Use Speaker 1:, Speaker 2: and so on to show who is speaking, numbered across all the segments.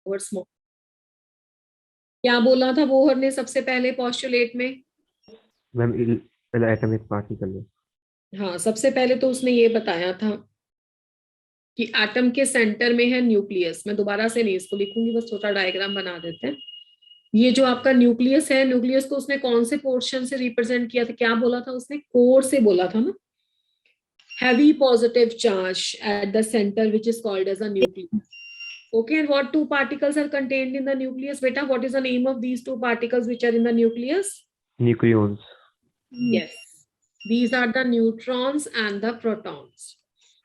Speaker 1: Over small. क्या बोला था बोहर ने सबसे पहले पोस्टुलेट में?
Speaker 2: मैम पहले एटॉमिक पार्टिकल है।
Speaker 1: हाँ, सबसे पहले तो उसने ये बताया था कि एटम के सेंटर में है न्यूक्लियस। मैं दोबारा से नहीं इसको लिखूंगी, बस छोटा डायग्राम बना देते हैं। ये जो आपका न्यूक्लियस है, न्यूक्लियस को उसने कौन से पोर्शन से रिप्रेजेंट किया था? क्या बोला था उसने? कोर से बोला था ना। heavy positive charge at the center which is called as a nucleus. Okay, and what two particles are contained in the nucleus? Beta, what is the name of these two particles which are in the nucleus?
Speaker 2: Nucleons.
Speaker 1: Yes, these are the neutrons and the protons.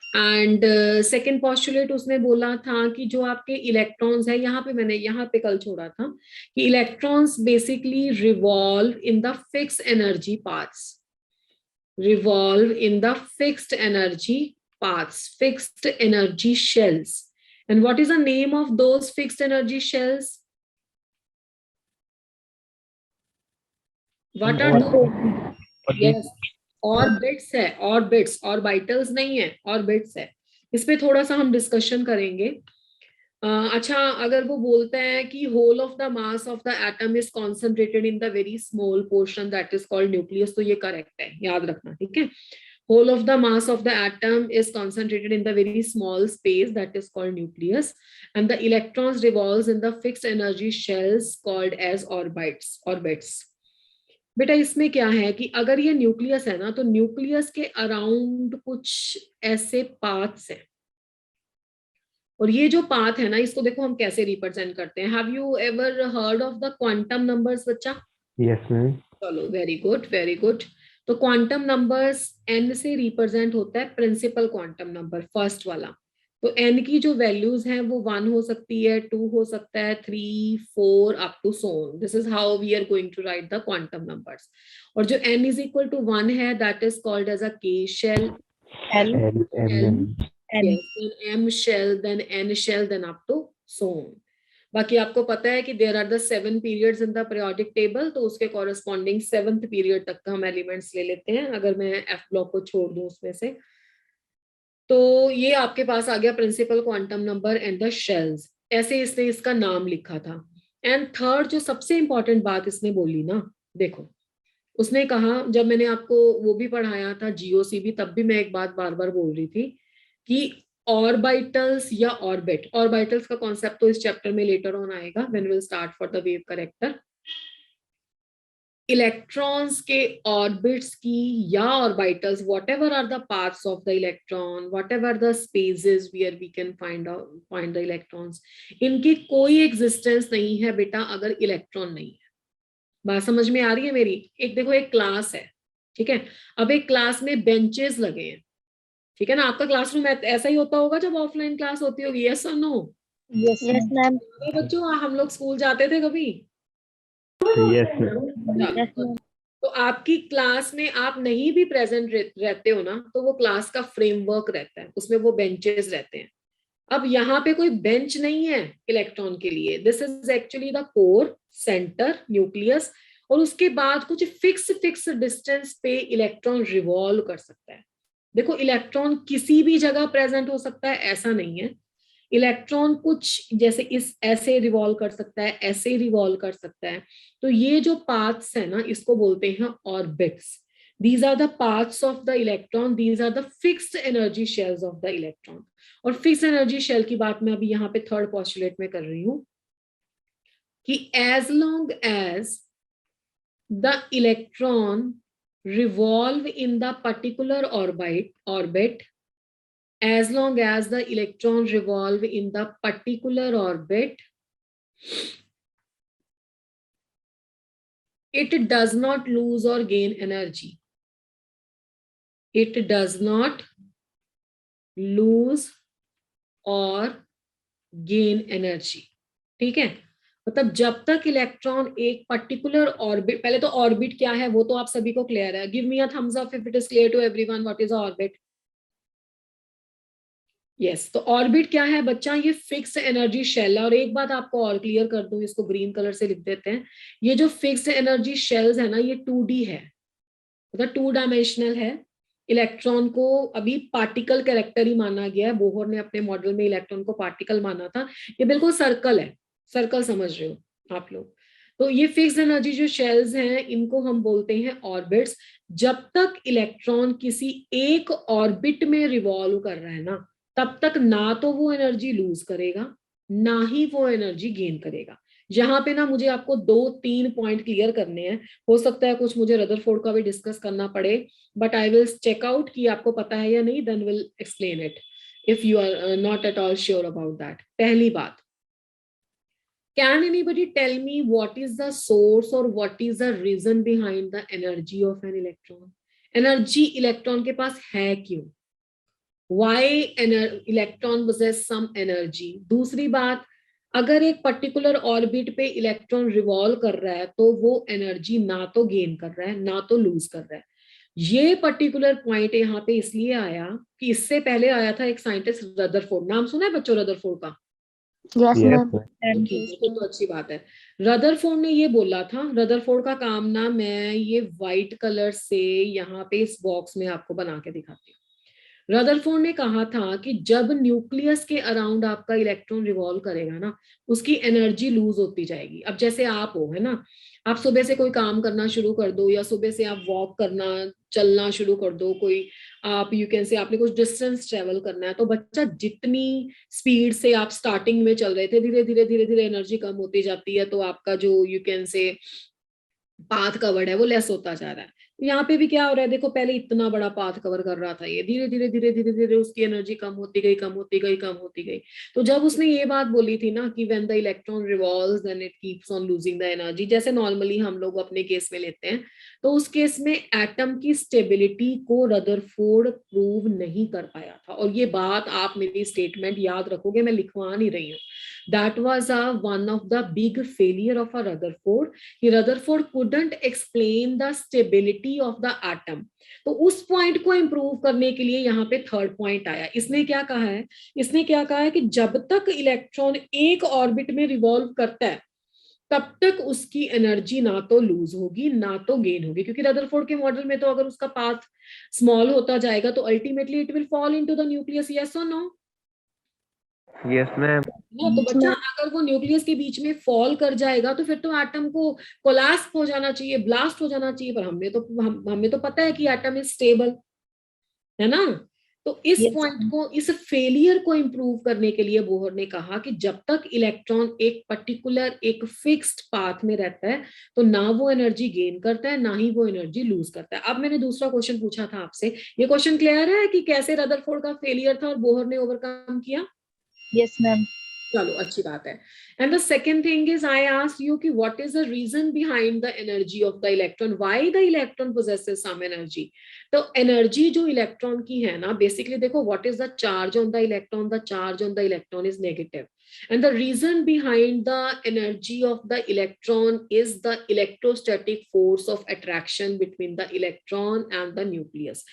Speaker 1: And second postulate उसने बोला था कि जो आपके electrons है, यहाँ पे मैंने यहाँ पे कल छोड़ा था कि electrons basically revolve in the fix energy paths, revolve in the fixed energy paths, fixed energy shells. And what is the name of those fixed energy shells? What are those? Yes, orbits है, orbits, orbitals नहीं है, orbits है। इस पे थोड़ा सा हम discussion करेंगे। अच्छा, अगर वो बोलते हैं कि whole of the mass of the atom is concentrated in the very small portion that is called nucleus, तो ये करेक्ट है, याद रखना, ठीक है। Whole of the mass of the atom is concentrated in the very small space that is called nucleus, and the electrons revolves in the fixed energy shells called as orbits. बेटा इसमें क्या है कि अगर ये न्यूक्लियस है ना, तो न्यूक्लियस के अराउंड कुछ ऐसे पाथ्स हैं, और ये जो पाथ है ना, इसको देखो हम कैसे रिप्रेजेंट करते हैं। Have you ever heard of the quantum numbers बच्चा?
Speaker 2: Yes ma'am.
Speaker 1: चलो, वेरी गुड वेरी गुड। तो क्वांटम नंबर्स एन से रिप्रेजेंट होता है प्रिंसिपल क्वांटम नंबर, फर्स्ट वाला। तो एन की जो वैल्यूज हैं वो 1 हो सकती है, 2 हो सकता है, 3, 4 up to so on. This is how we are going to write the quantum numbers. और जो n इज इक्वल टू 1 है, that is called as a K shell,
Speaker 3: L
Speaker 2: L m
Speaker 1: L,
Speaker 2: m.
Speaker 3: N
Speaker 1: yes, then m shell, then n shell, then up to so on. बाकी आपको पता है कि there are the 7 periods in the periodic table, तो उसके corresponding 7th period तक का हम एलिमेंट्स ले लेते हैं, अगर मैं एफ ब्लॉक को छोड़ दूं उसमें से। तो ये आपके पास आ गया principal quantum number and the shells, ऐसे इसने इसका नाम लिखा था। एंड थर्ड जो सबसे इंपॉर्टेंट बात इसने बोली ना, देखो उसने कहा, जब मैंने आपको वो भी पढ़ाया था जीओसीबी, तब भी मैं एक बात बार बार बोल रही थी कि ऑर्बिटल्स या ऑर्बिट, ऑर्बिटल्स का कॉन्सेप्ट तो इस चैप्टर में लेटर ऑन आएगा when will start for the wave character. Electrons के ऑर्बिट्स की या orbitals, whatever are the paths of the electron, whatever the spaces where we can find the electrons, इनकी कोई एग्जिस्टेंस नहीं है बेटा अगर इलेक्ट्रॉन नहीं है। बात समझ में आ रही है मेरी? एक देखो, एक क्लास है, ठीक है। अब एक क्लास में बेंचेस लगे हैं, ठीक है ना। आपका क्लासरूम ऐसा ही होता होगा जब ऑफलाइन क्लास होती होगी, यस और नो?
Speaker 3: Yes ma'am.
Speaker 1: बच्चों, हम लोग स्कूल जाते थे कभी?
Speaker 2: Yes ma'am.
Speaker 3: Yes ma'am.
Speaker 1: तो आपकी क्लास में आप नहीं भी प्रेजेंट रहते हो ना, तो वो क्लास का फ्रेमवर्क रहता है, उसमें वो बेंचेस रहते हैं। अब यहाँ पे कोई बेंच नहीं है इलेक्ट्रॉन के लिए, this is actually the core, centre, nucleus, और उसके बाद कुछ फिक्स डिस्टेंस पे इलेक्ट्रॉन रिवॉल्व कर सकता है। देखो, इलेक्ट्रॉन किसी भी जगह प्रेजेंट हो सकता है, ऐसा नहीं है। इलेक्ट्रॉन कुछ जैसे इस ऐसे रिवॉल्व कर सकता है, ऐसे रिवॉल्व कर सकता है। तो ये जो पाथ्स है ना, इसको बोलते हैं orbits. These are the paths of the electron, these are the fixed energy shells of the electron. और फिक्स्ड एनर्जी शेल की बात मैं अभी यहाँ पे थर्ड पॉस्टुलेट में कर रही हूं कि as long as the electron revolve in the particular orbit, as long as the electron revolve in the particular orbit, it does not lose or gain energy. It does not lose or gain energy. ठीक है, मतलब जब तक electron एक particular orbit, पहले तो orbit क्या है वो तो आप सभी को क्लियर है। Give me a thumbs up if it is clear to everyone what is orbit. Yes, तो ऑर्बिट क्या है बच्चा? ये फिक्स्ड एनर्जी शेल है। और एक बात आपको और क्लियर कर दूं, इसको ग्रीन कलर से लिख देते हैं। ये जो फिक्स्ड एनर्जी शेल्स है ना, ये 2D है, मतलब 2 डायमेंशनल है। इलेक्ट्रॉन को अभी पार्टिकल कैरेक्टर ही माना गया है, बोहर ने अपने मॉडल में इलेक्ट्रॉन को पार्टिकल माना था। ये बिल्कुल सर्कल है, सर्कल समझ रहे हो आप लोग? तो ये फिक्स्ड एनर्जी जो शेल्स हैं इनको हम बोलते हैं ऑर्बिट्स। जब तक इलेक्ट्रॉन किसी एक ऑर्बिट में रिवॉल्व कर रहा है ना, तब तक ना तो वो एनर्जी लूज करेगा, ना ही वो एनर्जी गेन करेगा। यहाँ पे ना मुझे आपको 2-3 पॉइंट क्लियर करने हैं। हो सकता है कुछ मुझे रदरफोर्ड का भी डिस्कस करना पड़े, but I will check out कि आपको पता है या नहीं, then will explain it if you are not at all sure about that. पहली बात, can anybody tell me what is the source or what is the reason behind the energy of an electron? Energy electron के पास है क्यों? Why electron possess some energy? दूसरी बात, अगर एक particular orbit पे इलेक्ट्रॉन रिवॉल्व कर रहा है तो वो एनर्जी ना तो गेन कर रहा है ना तो लूज कर रहा है। ये पर्टिकुलर पॉइंट यहाँ पे इसलिए आया कि इससे पहले आया था एक साइंटिस्ट रदरफोर्ड। नाम सुना है बच्चों रदरफोर्ड का?
Speaker 3: Yes,
Speaker 2: Yes,
Speaker 3: ma'am.
Speaker 2: ma'am.
Speaker 1: ठीक है, तो अच्छी बात है। रदरफोर्ड ने ये बोला था, रदरफोर्ड का काम ना मैं ये व्हाइट कलर से यहाँ पे इस बॉक्स में आपको बना के दिखाती हूँ। रदरफोर्ड ने कहा था कि जब न्यूक्लियस के अराउंड आपका इलेक्ट्रॉन रिवॉल्व करेगा ना, उसकी एनर्जी लूज होती जाएगी। अब जैसे आप हो, है ना, आप सुबह से कोई काम करना शुरू कर दो या सुबह से आप वॉक करना चलना शुरू कर दो, कोई आप यू कैन से आपने कुछ डिस्टेंस ट्रेवल करना है, तो बच्चा जितनी स्पीड से आप स्टार्टिंग में चल रहे थे, धीरे धीरे धीरे धीरे एनर्जी कम होती जाती है, तो आपका जो यू कैन से पाथ कवर्ड है वो लेस होता जा रहा है। यहाँ पे भी क्या हो रहा है, देखो पहले इतना बड़ा पाथ कवर कर रहा था, ये धीरे धीरे धीरे धीरे धीरे उसकी एनर्जी कम होती गई कम होती गई कम होती गई। तो जब उसने ये बात बोली थी ना कि when the electron revolves then it keeps on losing the energy, जैसे नॉर्मली हम लोग अपने केस में लेते हैं, तो उस केस में एटम की स्टेबिलिटी को रदरफोर्ड प्रूव नहीं कर पाया था। और ये बात आप मेरी स्टेटमेंट याद रखोगे, मैं लिखवा नहीं रही हूँ। That was one of the big failure of a Rutherford, कि Rutherford couldn't explain the stability of the atom। तो उस पॉइंट को इंप्रूव करने के लिए यहाँ पे थर्ड पॉइंट आया। इसने क्या कहा है, इसने क्या कहा है कि जब तक इलेक्ट्रॉन एक ऑर्बिट में रिवॉल्व करता है तब तक उसकी एनर्जी ना तो लूज होगी ना तो गेन होगी, क्योंकि रदरफोर्ड के मॉडल में तो अगर उसका पाथ स्मॉल होता जाएगा तो ultimately it will fall into the nucleus. Yes और नो?
Speaker 2: Yes, ma'am.
Speaker 1: ना, तो बच्चा अगर वो न्यूक्लियस के बीच में फॉल कर जाएगा तो फिर तो एटम को कोलैप्स हो जाना चाहिए, ब्लास्ट हो जाना चाहिए, पर हमें तो पता है कि एटम इज स्टेबल, है ना। तो इस
Speaker 3: Yes,
Speaker 1: पॉइंट को, इस फेलियर को इंप्रूव करने के लिए बोहर ने कहा कि जब तक इलेक्ट्रॉन एक पर्टिकुलर एक फिक्स्ड पाथ में रहता है तो ना वो एनर्जी गेन करता है ना ही वो एनर्जी लूज करता है। अब मैंने दूसरा क्वेश्चन पूछा था आपसे, ये क्वेश्चन क्लियर है कि कैसे रदरफोर्ड का फेलियर था और बोहर ने ओवरकम किया?
Speaker 3: yes, ma'am.
Speaker 1: चलो अच्छी बात है। And the second thing is I asked you कि what is the reason behind the energy of the electron, why the electron possesses some energy. तो एनर्जी जो इलेक्ट्रॉन की है ना, बेसिकली देखो what is the charge on the electron, the charge on the electron is negative, and the reason behind the energy of the electron is the electrostatic force of attraction between the electron and the nucleus.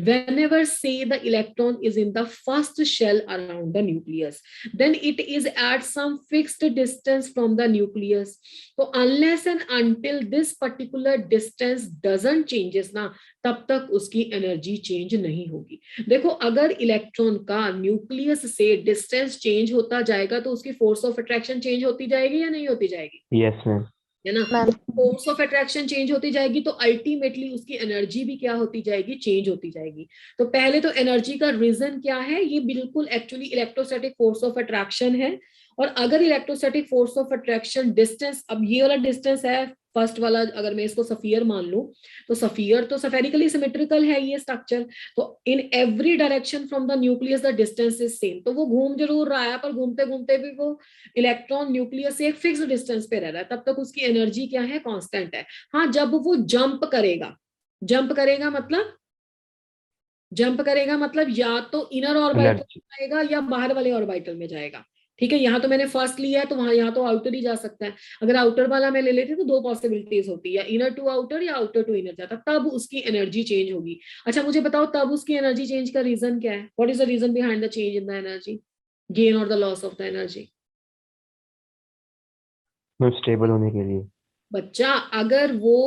Speaker 1: Whenever say the electron is in the first shell around the nucleus, then it is at some fixed distance from the nucleus. So unless and until this particular distance doesn't changes ना, तब तक उसकी energy change नहीं होगी। देखो अगर electron का nucleus से डिस्टेंस चेंज होता जाएगा तो उसकी फोर्स ऑफ अट्रैक्शन चेंज होती जाएगी या नहीं होती जाएगी?
Speaker 2: Yes, ma'am.
Speaker 1: है ना। फोर्स ऑफ अट्रैक्शन चेंज होती जाएगी तो अल्टीमेटली उसकी एनर्जी भी क्या होती जाएगी, चेंज होती जाएगी। तो पहले तो एनर्जी का रीजन क्या है, ये बिल्कुल actually electrostatic force of attraction है। और अगर electrostatic force of attraction distance, अब ये वाला डिस्टेंस है फर्स्ट वाला, अगर मैं इसको सफियर मान लूं तो सफियर तो स्फेरिकली सिमेट्रिकल है ये स्ट्रक्चर, तो in every direction from the nucleus the distance is same. तो वो घूम जरूर रहा है पर घूमते घूमते भी वो इलेक्ट्रॉन न्यूक्लियस से एक फिक्स डिस्टेंस पे रह रहा है, तब तक उसकी एनर्जी क्या है, कांस्टेंट है। हाँ जब वो जंप करेगा, जंप करेगा मतलब, जंप करेगा मतलब या तो इनर ऑर्बिटल में जाएगा या बाहर वाले ऑर्बिटल में जाएगा। ठीक है, यहाँ तो मैंने फर्स्ट लिया है तो वहां यहाँ तो आउटर ही जा सकता है। अगर आउटर वाला मैं ले लेती तो दो पॉसिबिलिटीज होती है, या इनर टू आउटर या आउटर टू इनर जाता, तब उसकी एनर्जी चेंज होगी। अच्छा मुझे बताओ तब उसकी एनर्जी चेंज का रीजन क्या है, what is the reason behind the change in the energy, gain और the loss of the energy?
Speaker 2: Stable होने के लिए।
Speaker 1: बच्चा अगर वो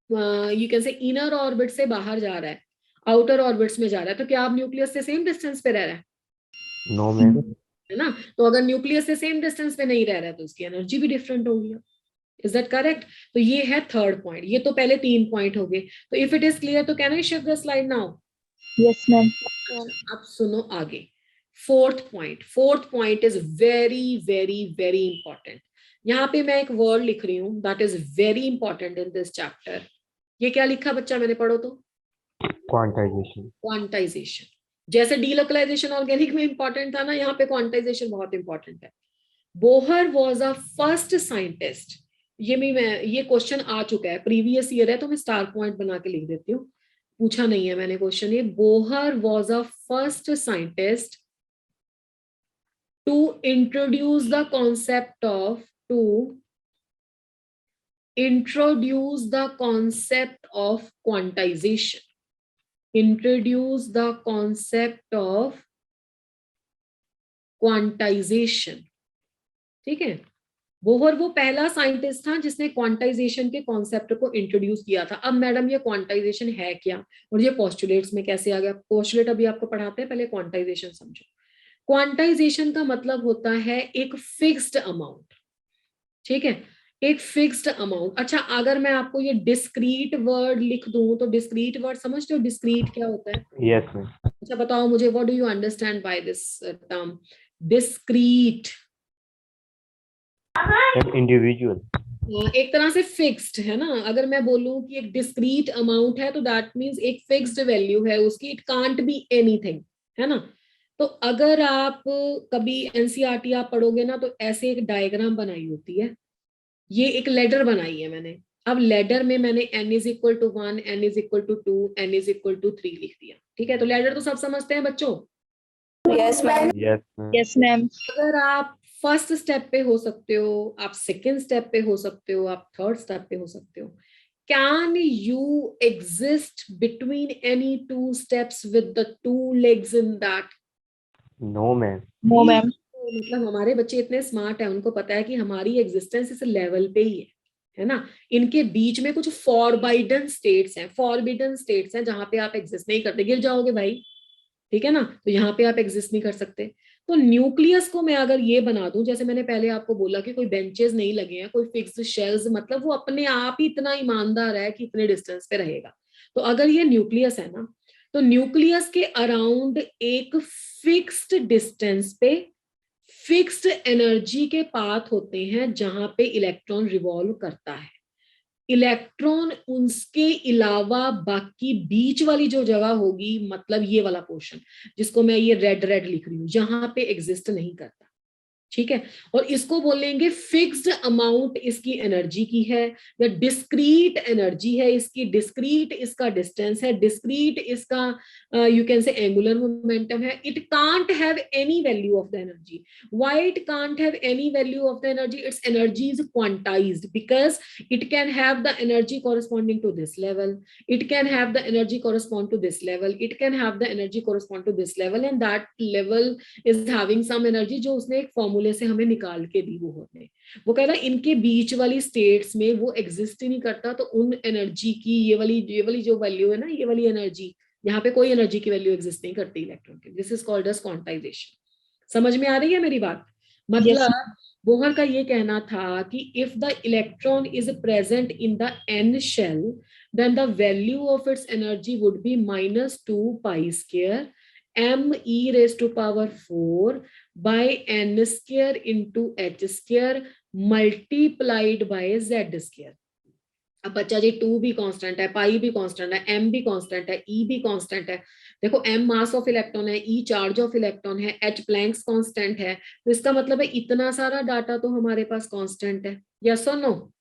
Speaker 1: you can say inner orbit से बाहर जा रहा है, आउटर ऑर्बिट्स में जा रहा है, तो क्या आप न्यूक्लियस से सेम डिस्टेंस पे रह रहा है?
Speaker 2: No ma'am.
Speaker 1: है ना। तो अगर न्यूक्लियस से सेम डिस्टेंस पे नहीं रह रहा है तो उसकी एनर्जी भी डिफरेंट होगी। Is that correct? तो ये है थर्ड पॉइंट। ये तो पहले 3 पॉइंट हो गए। तो इफ इट इज क्लियर तो can I shift the slide now?
Speaker 3: Yes, ma'am.
Speaker 1: अब सुनो आगे। Fourth point is very very very important. यहाँ पे मैं एक वर्ड लिख रही हूँ that is very important in this chapter. ये क्या लिखा बच्चा, मैंने पढ़ो तो?
Speaker 2: क्वांटाइजेशन।
Speaker 1: क्वांटाइजेशन। जैसे डीलोकलाइजेशन ऑर्गेनिक में इंपॉर्टेंट था ना, यहाँ पे क्वांटाइजेशन बहुत इंपॉर्टेंट है। Bohr was a first scientist. ये क्वेश्चन आ चुका है, प्रीवियस ईयर है, तो मैं स्टार पॉइंट बना के लिख देती हूँ, पूछा नहीं है मैंने क्वेश्चन ये। Bohr was a first scientist to introduce the concept of quantization. Introduce the concept of quantization. ठीक है, बोहर वो पहला साइंटिस्ट था जिसने क्वांटाइजेशन के कॉन्सेप्ट को इंट्रोड्यूस किया था। अब मैडम ये क्वांटाइजेशन है क्या और ये पोस्टुलेट्स में कैसे आ गया? पोस्टुलेट अभी आपको पढ़ाते हैं, पहले क्वांटाइजेशन समझो। क्वांटाइजेशन का मतलब होता है एक फिक्स्ड अमाउंट। ठीक है, एक फिक्स्ड अमाउंट। अच्छा, अगर मैं आपको ये डिस्क्रीट वर्ड लिख दूं तो डिस्क्रीट वर्ड समझते हो? डिस्क्रीट क्या होता है?
Speaker 2: Yes ma'am.
Speaker 1: अच्छा बताओ मुझे, what do you understand by this term discrete?
Speaker 2: Individual.
Speaker 1: एक तरह से फिक्स्ड है ना। अगर मैं बोलूं कि एक डिस्क्रीट अमाउंट है तो दैट मींस एक फिक्स्ड वैल्यू है उसकी, इट कांट बी एनीथिंग, है ना। तो अगर आप कभी एनसीईआरटी आप पढ़ोगे ना तो ऐसे एक डायग्राम बनाई होती है, ये एक लेडर बनाई है मैंने। अब लेडर में मैंने n is equal to 1, n is equal to 2, n is equal to 3 लिख दिया। ठीक है, तो लेडर तो सब समझते हैं बच्चों?
Speaker 3: Yes, ma'am.
Speaker 2: Yes ma'am.
Speaker 3: Yes, ma'am.
Speaker 1: अगर आप फर्स्ट स्टेप पे हो सकते हो, आप सेकंड स्टेप पे हो सकते हो, आप थर्ड स्टेप पे हो सकते हो। Can you exist between any two steps with the two legs in that?
Speaker 2: No ma'am.
Speaker 3: No, ma'am.
Speaker 1: मतलब हमारे बच्चे इतने स्मार्ट है, उनको पता है कि हमारी एग्जिस्टेंस इस लेवल पे ही है ना। इनके बीच में कुछ फॉरबाइडन स्टेट्स हैं जहां पे आप एग्जिस्ट नहीं करते, गिर जाओगे भाई। ठीक है ना, तो यहाँ पे आप एग्जिस्ट नहीं कर सकते। तो न्यूक्लियस को मैं अगर ये बना दूं, जैसे मैंने पहले आपको बोला कि कोई बेंचेस नहीं लगे हैं, कोई फिक्स्ड शेल्स, मतलब वो अपने आप ही इतना ईमानदार है कि इतने डिस्टेंस पे रहेगा। तो अगर ये न्यूक्लियस है ना, तो न्यूक्लियस के अराउंड एक फिक्स्ड डिस्टेंस पे फिक्स्ड एनर्जी के पाथ होते हैं जहां पे इलेक्ट्रॉन रिवॉल्व करता है। इलेक्ट्रॉन उसके अलावा बाकी बीच वाली जो जगह होगी, मतलब ये वाला पोर्शन जिसको मैं ये रेड रेड लिख रही हूं, यहां पे एग्जिस्ट नहीं करता। ठीक है, और इसको बोलेंगे फिक्स्ड अमाउंट इसकी एनर्जी की है, या डिस्क्रीट एनर्जी है इसकी, डिस्क्रीट इसका डिस्टेंस है, डिस्क्रीट इसका you can say angular momentum है। It can't have any value of the energy. Why it can't have any value of the energy? It's energy is quantized because it can have the energy corresponding to this level, it can have the energy correspond to this level, it can have the energy correspond to this level, and that level is having some energy जो उसने एक फॉर्मूले से हमें निकाल के दी। वो कह रहा है इनके बीच वाली स्टेट्स में वो एग्जिस्ट ही नहीं करता। तो उन एनर्जी की ये वाली जो वैल्यू है ना, ये वाली एनर्जी, यहाँ पे कोई एनर्जी की वैल्यू एग्जिस्ट नहीं करती इलेक्ट्रॉन की। This is called as quantization. समझ में आ रही है मेरी बात? मतलब बोहर का ये कहना था कि if the electron is present in the n shell then the value of its energy would be -2 pi square m e raised to power 4 by n square into h square multiplied by z square। अब बच्चा जी 2 भी constant है, पाई भी constant है, m भी constant है, e भी constant है। देखो m मास ऑफ इलेक्ट्रॉन है, e चार्ज ऑफ इलेक्ट्रॉन है, h प्लैंक्स कांस्टेंट है। तो इसका मतलब है इतना सारा डाटा तो हमारे पास कांस्टेंट है, यस और नो?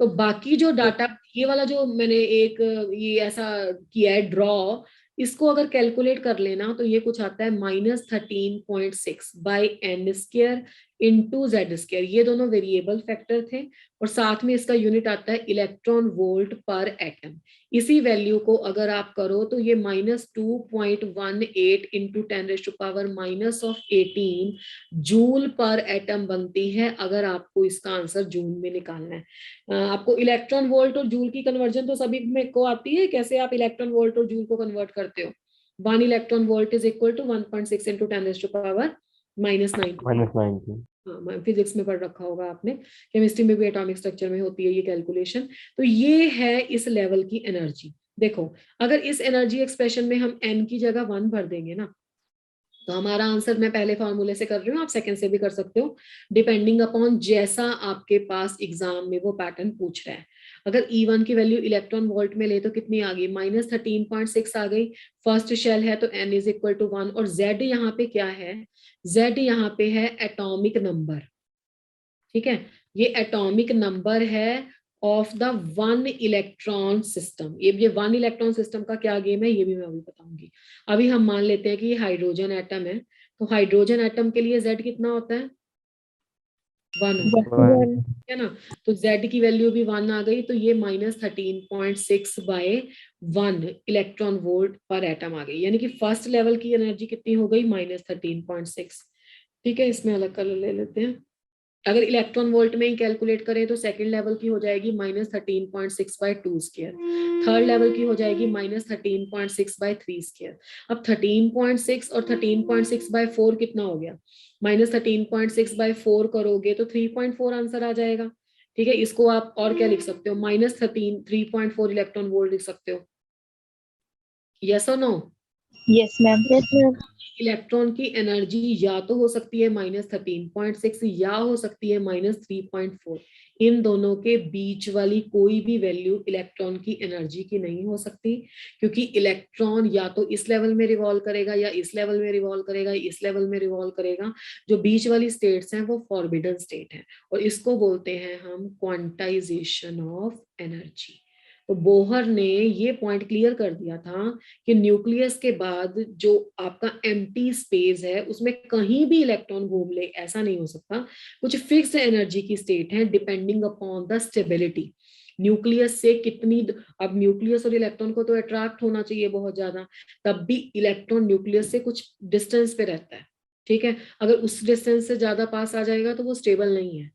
Speaker 1: तो बाकी जो डाटा, ये वाला जो मैंने एक ये ऐसा किया है ड्रॉ, इसको अगर कैलकुलेट कर लेना तो ये कुछ आता है -13.6 by n square into Z square. ये दोनों वेरिएबल फैक्टर थे, और साथ में इसका यूनिट आता है इलेक्ट्रॉन वोल्ट पर एटम। इसी वैल्यू को अगर आप करो तो ये -2.18 इंटू 10⁻⁻18 जूल पर एटम बनती है, अगर आपको इसका आंसर जूल में निकालना है। आपको इलेक्ट्रॉन वोल्ट और जूल की कन्वर्जन तो सभी में को आती है, कैसे आप इलेक्ट्रॉन वोल्ट और जूल को कन्वर्ट करते हो? 1 electron volt is equal to 1.6 into 10⁻⁻⁻⁰ -90।
Speaker 2: -90।
Speaker 1: हाँ, फिजिक्स में पढ़ रखा होगा आपने, केमिस्ट्री में भी एटॉमिक स्ट्रक्चर में होती है ये कैलकुलेशन। तो ये है इस लेवल की एनर्जी। देखो, अगर इस एनर्जी एक्सप्रेशन में हम n की जगह 1 भर देंगे ना, तो हमारा आंसर, मैं पहले फॉर्मूले से कर रही हूँ, आप सेकंड से भी कर सकते हो, डिपेंडिंग अपॉन जैसा आपके पास एग्जाम में वो पैटर्न पूछ रहा है। अगर E1 की वैल्यू इलेक्ट्रॉन वोल्ट में ले तो कितनी आ गई, -13.6 आ गई। फर्स्ट शेल है तो n इज इक्वल टू 1। और z यहाँ पे क्या है, z यहाँ पे है एटॉमिक नंबर। ठीक है, ये एटॉमिक नंबर है ऑफ द 1 इलेक्ट्रॉन सिस्टम। ये 1 इलेक्ट्रॉन सिस्टम का क्या गेम है ये भी मैं अभी बताऊंगी। अभी हम मान लेते हैं कि ये हाइड्रोजन एटम है, तो हाइड्रोजन एटम के लिए Z कितना होता है, 1 होता है,
Speaker 2: 1।
Speaker 1: ठीक है ना। तो Z की वैल्यू भी 1 आ गई, तो ये -13.6 बाय 1 इलेक्ट्रॉन वोल्ट पर एटम आ गई, यानी कि फर्स्ट लेवल की एनर्जी कितनी हो गई, -13.6। ठीक है, इसमें अलग कलर ले लेते हैं। अगर इलेक्ट्रॉन वोल्ट में ही कैलकुलेट करें तो सेकंड लेवल की हो जाएगी -13.6/2²। थर्ड लेवल की हो जाएगी -13.6/3²। अब 13.6 और 13.6/4 कितना हो गया, -13.6/4 करोगे तो 3.4 आंसर आ जाएगा। ठीक है, इसको आप और क्या लिख सकते हो, -3.4 इलेक्ट्रॉन वोल्ट लिख सकते हो। यस और no?
Speaker 3: Yes, ma'am. Yes, ma'am.
Speaker 1: Electron की एनर्जी या तो हो सकती है -13.6 या हो सकती है -3.4। इन दोनों के बीच वाली कोई भी वैल्यू इलेक्ट्रॉन की एनर्जी की नहीं हो सकती, क्योंकि इलेक्ट्रॉन या तो इस लेवल में रिवॉल्व करेगा, या इस लेवल में रिवॉल्व करेगा, इस लेवल में रिवॉल्व करेगा। जो बीच वाली स्टेट्स हैं वो फॉरबिडन स्टेट है, और इसको बोलते हैं हम क्वांटाइजेशन ऑफ एनर्जी। तो बोहर ने ये पॉइंट क्लियर कर दिया था कि न्यूक्लियस के बाद जो आपका एम्प्टी स्पेस है उसमें कहीं भी इलेक्ट्रॉन घूम ले, ऐसा नहीं हो सकता। कुछ फिक्स्ड एनर्जी की स्टेट है depending upon the stability. Nucleus से कितनी, अब न्यूक्लियस और इलेक्ट्रॉन को तो अट्रैक्ट होना चाहिए बहुत ज्यादा, तब भी इलेक्ट्रॉन न्यूक्लियस से कुछ डिस्टेंस पे रहता है। ठीक है, अगर उस डिस्टेंस से ज्यादा पास आ जाएगा तो वो स्टेबल नहीं है।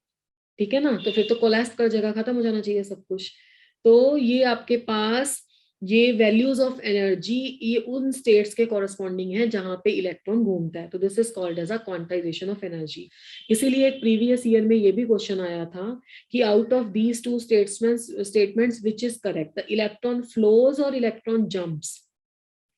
Speaker 1: ठीक है ना, तो फिर तो कोलैप्स कर जगह, खत्म हो जाना चाहिए सब कुछ। तो ये आपके पास ये वैल्यूज ऑफ एनर्जी, ये उन स्टेट्स के कॉरेस्पॉन्डिंग है जहां पे इलेक्ट्रॉन घूमता है। तो this is called as a quantization of energy. इसीलिए एक प्रीवियस ईयर में ये भी क्वेश्चन आया था कि out of these two statements which is correct, the electron flows और इलेक्ट्रॉन जंप्स।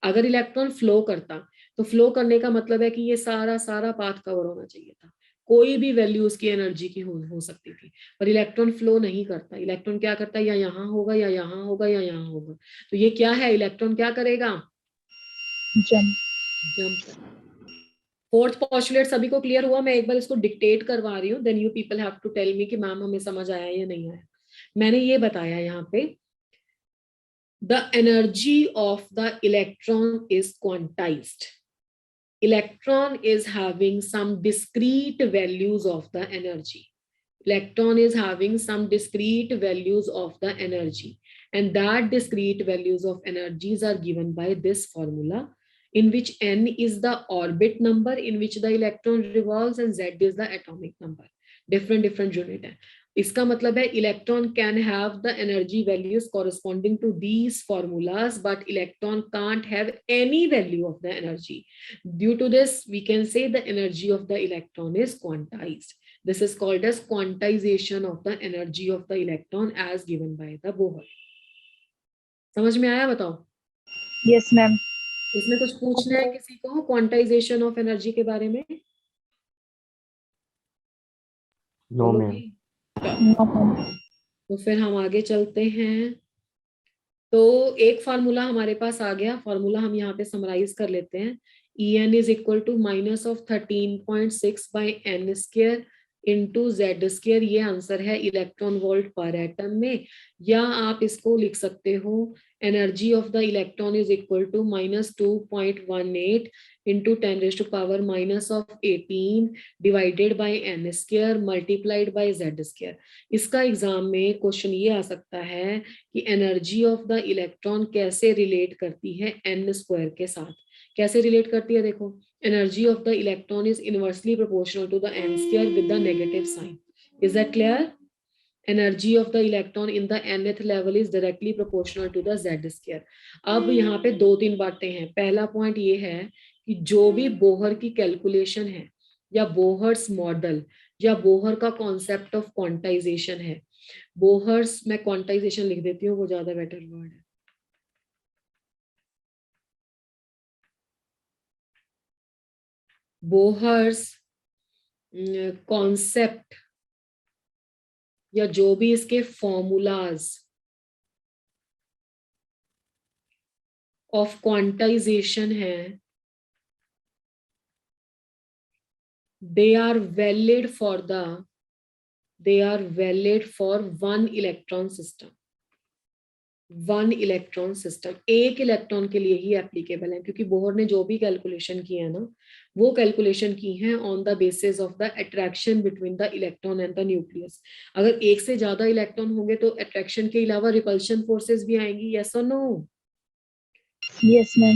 Speaker 1: अगर इलेक्ट्रॉन फ्लो करता, तो फ्लो करने का मतलब है कि ये सारा सारा पाथ कवर होना चाहिए था, कोई भी वैल्यू उसकी एनर्जी की हो सकती थी। पर इलेक्ट्रॉन फ्लो नहीं करता, इलेक्ट्रॉन क्या करता है, या यहाँ होगा या यहाँ होगा या यहाँ होगा। तो ये क्या है, इलेक्ट्रॉन क्या करेगा,
Speaker 3: Jump.
Speaker 1: जंप। फोर्थ पॉस्टुलेट सभी को क्लियर हुआ? मैं एक बार इसको डिक्टेट करवा रही हूँ, then you people have to tell me कि मैम हमें समझ आया या नहीं आया। मैंने ये बताया यहाँ पे, the energy of the electron is quantized. Electron is having some discrete values of the energy. Electron is having some discrete values of the energy, and that discrete values of energies are given by this formula, in which n is the orbit number in which the electron revolves and z is the atomic number. different unit है। इसका मतलब है electron can have the energy values corresponding to these formulas, but electron can't have any value of the energy. Due to this we can say the energy of the electron is quantized. This is called as quantization of the energy of the electron as given by the Bohr. समझ में आया? बताओ।
Speaker 3: Yes, ma'am.
Speaker 1: इसमें कुछ पूछना है किसी को क्वांटाइजेशन ऑफ एनर्जी के बारे में?
Speaker 2: No ma'am.
Speaker 3: No, ma'am.
Speaker 1: तो फिर हम आगे चलते हैं। तो एक फार्मूला हमारे पास आ गया, फार्मूला हम यहाँ पे समराइज कर लेते हैं। En is equal to -13.6/n² into Z²। ये आंसर है इलेक्ट्रॉन वोल्ट पर एटम में। या आप इसको लिख सकते हो energy of the electron is equal to -2.18 into 10⁻⁻18 divided by n² multiplied by Z²। इसका एग्जाम में क्वेश्चन ये आ सकता है कि एनर्जी ऑफ द इलेक्ट्रॉन कैसे रिलेट करती है n² के साथ। कैसे रिलेट करती है, देखो, energy of the electron is inversely proportional to the n² with the negative sign. Is that clear? Energy of the electron in the nth level is directly proportional to the Z²। अब यहाँ पे 2-3 बातें हैं। पहला point ये है कि जो भी बोहर की कैलकुलेशन है, या बोहर्स मॉडल या बोहर का कॉन्सेप्ट ऑफ क्वांटाइजेशन है। बोहर्स, मैं क्वांटाइजेशन लिख देती हूँ, वो ज्यादा बेटर वर्ड है। बोहर्स कॉन्सेप्ट या जो भी इसके फॉर्मूलाज ऑफ क्वांटाइजेशन है, they are valid for one electron system. One electron system, एक इलेक्ट्रॉन के लिए ही एप्लीकेबल है, क्योंकि बोहर ने जो भी कैलकुलेशन की है ना, वो कैलकुलेशन की है on the basis of the attraction between the electron and the nucleus. अगर एक से ज्यादा इलेक्ट्रॉन होंगे तो अट्रैक्शन के अलावा रिपल्शन फोर्सेस भी आएंगी, यस और नो?
Speaker 3: Yes, ma'am.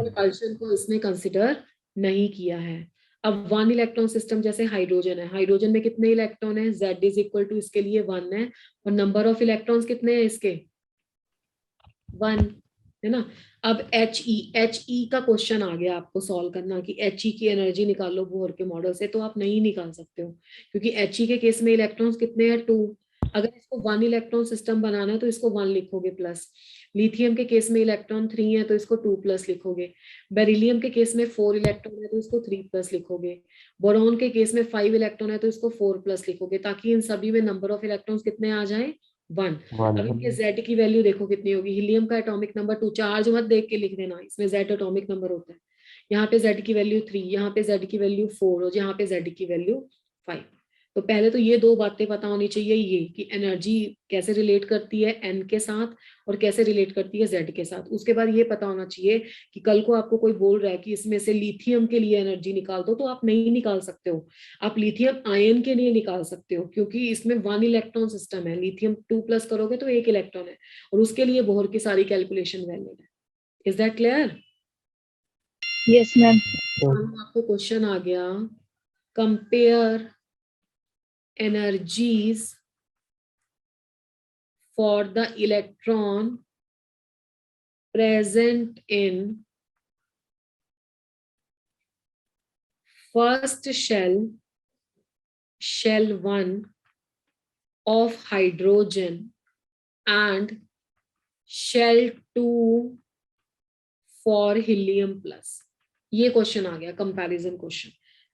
Speaker 1: रिपल्शन को इसने कंसिडर नहीं किया है। अब वन इलेक्ट्रॉन सिस्टम जैसे हाइड्रोजन है, हाइड्रोजन में कितने इलेक्ट्रॉन है? Z इज इक्वल टू इसके लिए 1 है, और नंबर ऑफ इलेक्ट्रॉन्स कितने हैं इसके? 1 है ना। अब He का क्वेश्चन आ गया आपको सॉल्व करना कि He की एनर्जी निकालो बोहर के मॉडल से, तो आप नहीं निकाल सकते हो, क्योंकि He के केस में इलेक्ट्रॉन्स कितने हैं? 2। अगर इसको 1 इलेक्ट्रॉन सिस्टम बनाना है तो इसको 1 लिखोगे प्लस। लिथियम के केस में इलेक्ट्रॉन 3 है तो इसको 2 प्लस लिखोगे। बेरिलियम के केस में 4 इलेक्ट्रॉन है तो इसको 3 प्लस लिखोगे। बोरॉन के केस में 5 इलेक्ट्रॉन है तो इसको 4 प्लस लिखोगे, ताकि इन सभी में नंबर ऑफ इलेक्ट्रॉन्स कितने आ जाए? 1। अब इनके Z की वैल्यू देखो कितनी होगी। हीलियम का एटॉमिक नंबर 2, चार्ज मत देख के लिख देना, इसमें Z एटॉमिक नंबर होता है। यहाँ पे Z की वैल्यू 3, यहाँ पे Z की वैल्यू 4 और यहाँ पे Z की वैल्यू 5। तो पहले तो ये दो बातें पता होनी चाहिए, ये कि एनर्जी कैसे रिलेट करती है N के साथ और कैसे रिलेट करती है Z के साथ। उसके बाद ये पता होना चाहिए कि कल को आपको कोई बोल रहा है कि इसमें से लिथियम के लिए एनर्जी निकाल दो, तो आप नहीं निकाल सकते हो। आप लिथियम आयन के लिए निकाल सकते हो, क्योंकि इसमें 1 इलेक्ट्रॉन सिस्टम है। लिथियम 2 प्लस करोगे तो 1 इलेक्ट्रॉन है, और उसके लिए बोहर की सारी कैलकुलेशन वैलिड है। Is that clear?
Speaker 3: Yes, ma'am.
Speaker 1: आपको क्वेश्चन आ गया, compare energies for the electron present in first shell 1 of hydrogen and shell 2 for helium plus। ये क्वेश्चन आ गया कंपैरिजन क्वेश्चन।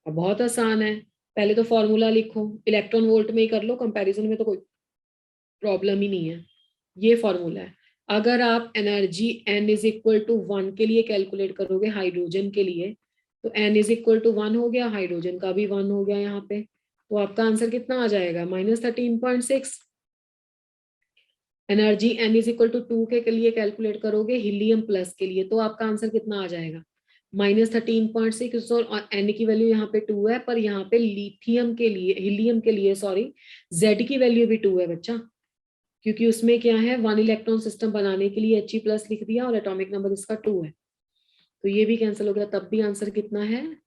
Speaker 1: अब बहुत आसान है, पहले तो फॉर्मूला लिखो, इलेक्ट्रॉन वोल्ट में ही कर लो, कंपैरिजन में तो कोई प्रॉब्लम ही नहीं है। ये फॉर्मूला है। अगर आप energy N is equal to 1 के लिए कैलकुलेट करोगे हाइड्रोजन के लिए, तो N इज इक्वल टू 1 हो गया, हाइड्रोजन का भी 1 हो गया यहाँ पे, तो आपका आंसर कितना आ जाएगा? -13.6। Energy N is equal to 2 के लिए कैलकुलेट करोगे हीलियम प्लस के लिए, तो आपका आंसर कितना आ जाएगा? -13.6। और N की वैल्यू यहाँ पे 2 है, पर यहाँ पे लिथियम के लिए, हीलियम के लिए सॉरी, Z की वैल्यू भी 2 है बच्चा, क्योंकि उसमें क्या है, 1 इलेक्ट्रॉन सिस्टम बनाने के लिए He प्लस लिख दिया और एटॉमिक नंबर इसका 2 है, तो ये भी कैंसिल हो गया। तब भी आंसर कितना है?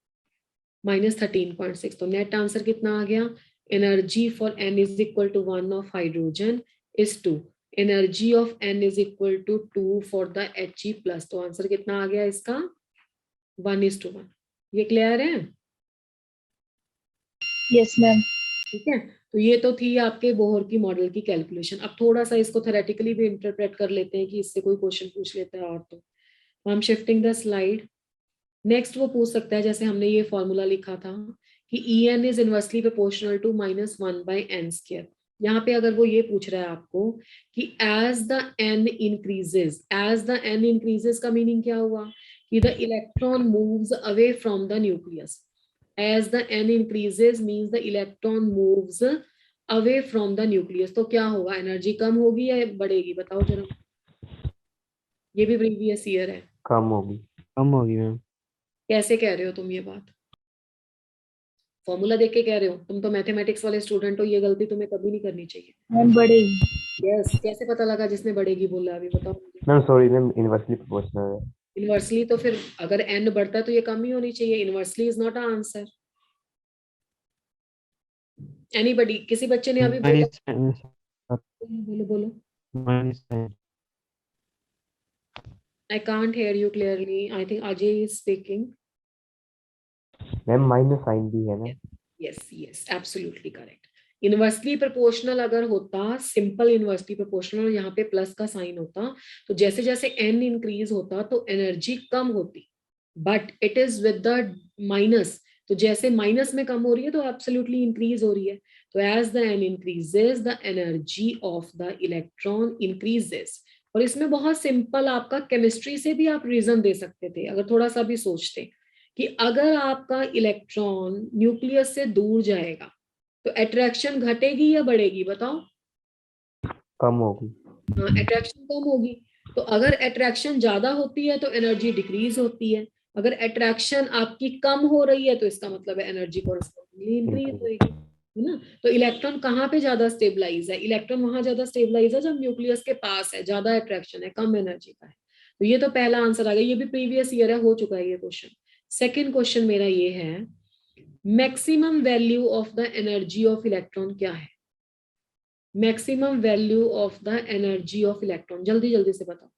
Speaker 1: -13.6। तो नेट आंसर कितना आ गया? Energy for N is equal to 1 of hydrogen is 2, energy of N is equal to 2 for the He plus. तो आंसर कितना आ गया इसका? 1:1। ये क्लियर है?
Speaker 3: Yes, ma'am.
Speaker 1: ठीक है, तो ये तो थी आपके बोहर की मॉडल की कैलकुलेशन। अब थोड़ा सा इसको थेरेटिकली भी इंटरप्रेट कर लेते हैं कि इससे कोई क्वेश्चन पूछ लेता है। और तो I am shifting the slide. Next वो पूछ सकता है, जैसे हमने ये फॉर्मूला लिखा था कि En is inversely proportional to -1/n²। यहाँ पे अगर वो ये पूछ रहा है आपको कि एज द n इंक्रीजेस का मीनिंग क्या हुआ? कि the electron moves away from the nucleus. As the N increases means the electron moves away from the nucleus। तो क्या होगा? एनर्जी कम होगी या बढ़ेगी? बताओ जरा। ये भी प्रीवियस ईयर है।
Speaker 2: कम होगी मैम।
Speaker 1: कैसे कह रहे हो तुम ये बात? फॉर्मूला देख के कह रहे हो? तुम तो मैथमेटिक्स वाले स्टूडेंट हो, ये गलती तुम्हें कभी नहीं करनी चाहिए।
Speaker 3: Ma'am, बढ़ेगी।
Speaker 1: यस, कैसे पता लगा जिसने बढ़ेगी बोला? अभी बताओ मुझे।
Speaker 2: Ma'am sorry ma'am, inversely proportional है।
Speaker 1: इनवर्सली तो फिर अगर n बढ़ता है तो ये कम ही होनी चाहिए। Inversely is not a answer. Anybody, किसी बच्चे ने अभी बोला? बोलो बोलो। I can't hear you clearly. I think Ajay is speaking.
Speaker 2: Ma'am minus sign भी है ना?
Speaker 1: Yes yes absolutely correct. Inversely proportional अगर होता, सिंपल इनवर्सली प्रोपोर्शनल, यहाँ पे प्लस का साइन होता, तो जैसे जैसे एन इंक्रीज होता तो एनर्जी कम होती, but it is with the minus, तो जैसे माइनस में कम हो रही है तो एब्सोल्युटली इंक्रीज हो रही है। तो as the n increases the energy of the electron increases. और इसमें बहुत सिंपल आपका केमिस्ट्री से भी आप रीजन दे सकते थे अगर थोड़ा सा भी सोचते, कि अगर आपका इलेक्ट्रॉन न्यूक्लियस से दूर जाएगा तो अट्रैक्शन घटेगी या बढ़ेगी, बताओ?
Speaker 2: कम होगी।
Speaker 1: हाँ, अट्रैक्शन कम होगी। तो अगर अट्रैक्शन ज्यादा होती है तो एनर्जी डिक्रीज होती है, अगर अट्रैक्शन आपकी कम हो रही है तो इसका मतलब है एनर्जी कॉरस्पॉन्डिंगली इंक्रीज होगी, है ना? तो इलेक्ट्रॉन कहाँ पे ज्यादा स्टेबलाइज है? इलेक्ट्रॉन वहां ज्यादा स्टेबलाइज है जब न्यूक्लियस के पास है, ज्यादा अट्रैक्शन है, कम एनर्जी का है। तो ये तो पहला आंसर आ गया, ये भी प्रीवियस ईयर है, हो चुका है ये क्वेश्चन। सेकेंड क्वेश्चन मेरा ये है, maximum value of the energy of electron क्या है? Maximum value of the energy of electron, जल्दी जल्दी से बताओ।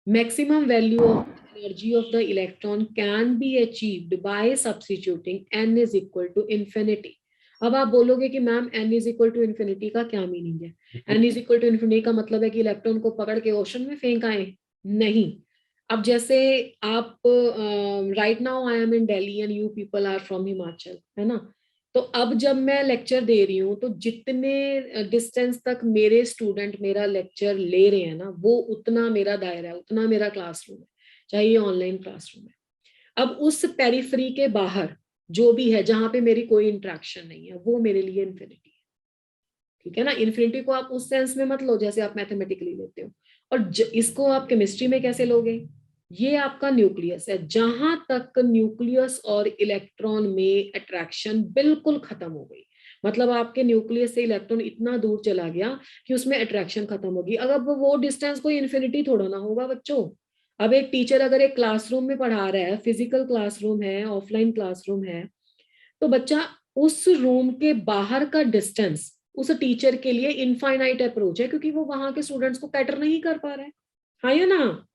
Speaker 1: Maximum value of energy of the electron can be achieved by substituting n is equal to infinity. अब आप बोलोगे कि ma'am n is equal to infinity का क्या मीनिंग है? n is equal to infinity का मतलब है कि इलेक्ट्रॉन को पकड़ के ओशन में फेंक आए? नहीं। अब जैसे आप right now I am in Delhi and you people are from Himachal, है ना? तो अब जब मैं लेक्चर दे रही हूँ तो जितने डिस्टेंस तक मेरे स्टूडेंट मेरा लेक्चर ले रहे हैं ना, वो उतना मेरा दायरा है, उतना मेरा क्लासरूम है, चाहे ये ऑनलाइन क्लासरूम है। अब उस पेरिफेरी के बाहर जो भी है जहां पे मेरी कोई इंट्रैक्शन नहीं है, वो मेरे लिए इन्फिनिटी है। ठीक है ना? इन्फिनिटी को आप उस सेंस में मत लो जैसे आप मैथमेटिकली लेते हो। और इसको आप केमिस्ट्री में कैसे लोगे? ये आपका न्यूक्लियस है, जहां तक न्यूक्लियस और इलेक्ट्रॉन में अट्रैक्शन बिल्कुल खत्म हो गई, मतलब आपके न्यूक्लियस से इलेक्ट्रॉन इतना दूर चला गया कि उसमें अट्रैक्शन खत्म होगी। अगर वो डिस्टेंस कोई इन्फिनिटी थोड़ा ना होगा बच्चों। अब एक टीचर अगर एक क्लासरूम में पढ़ा रहा है, फिजिकल क्लासरूम है, ऑफलाइन क्लासरूम है, तो बच्चा उस रूम के बाहर का डिस्टेंस उस टीचर के लिए इनफाइनाइट अप्रोच है, क्योंकि वो वहां के स्टूडेंट्स को कैटर नहीं कर पा रहा है। हाँ या ना?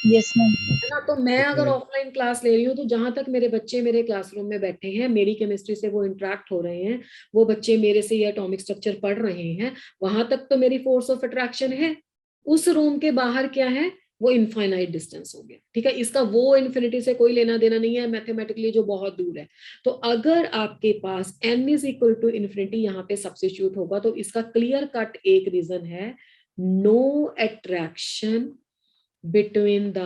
Speaker 3: Yes ma'am.
Speaker 1: है ना? तो मैं अगर ऑफलाइन क्लास ले रही हूँ तो जहां तक मेरे बच्चे मेरे क्लासरूम में बैठे हैं, मेरी केमिस्ट्री से वो इंटरेक्ट हो रहे हैं, वो बच्चे मेरे से ये एटॉमिक स्ट्रक्चर पढ़ रहे हैं, वहां तक तो मेरी फोर्स ऑफ अट्रैक्शन है। उस रूम के बाहर क्या है? वो इनफाइनाइट डिस्टेंस हो गया। ठीक है, इसका वो इन्फिनिटी से कोई लेना देना नहीं है मैथमेटिकली, जो बहुत दूर है। तो अगर आपके पास n is equal to infinity यहाँ पे सब्स्टिट्यूट होगा तो इसका क्लियर कट एक रीजन है, no attraction between the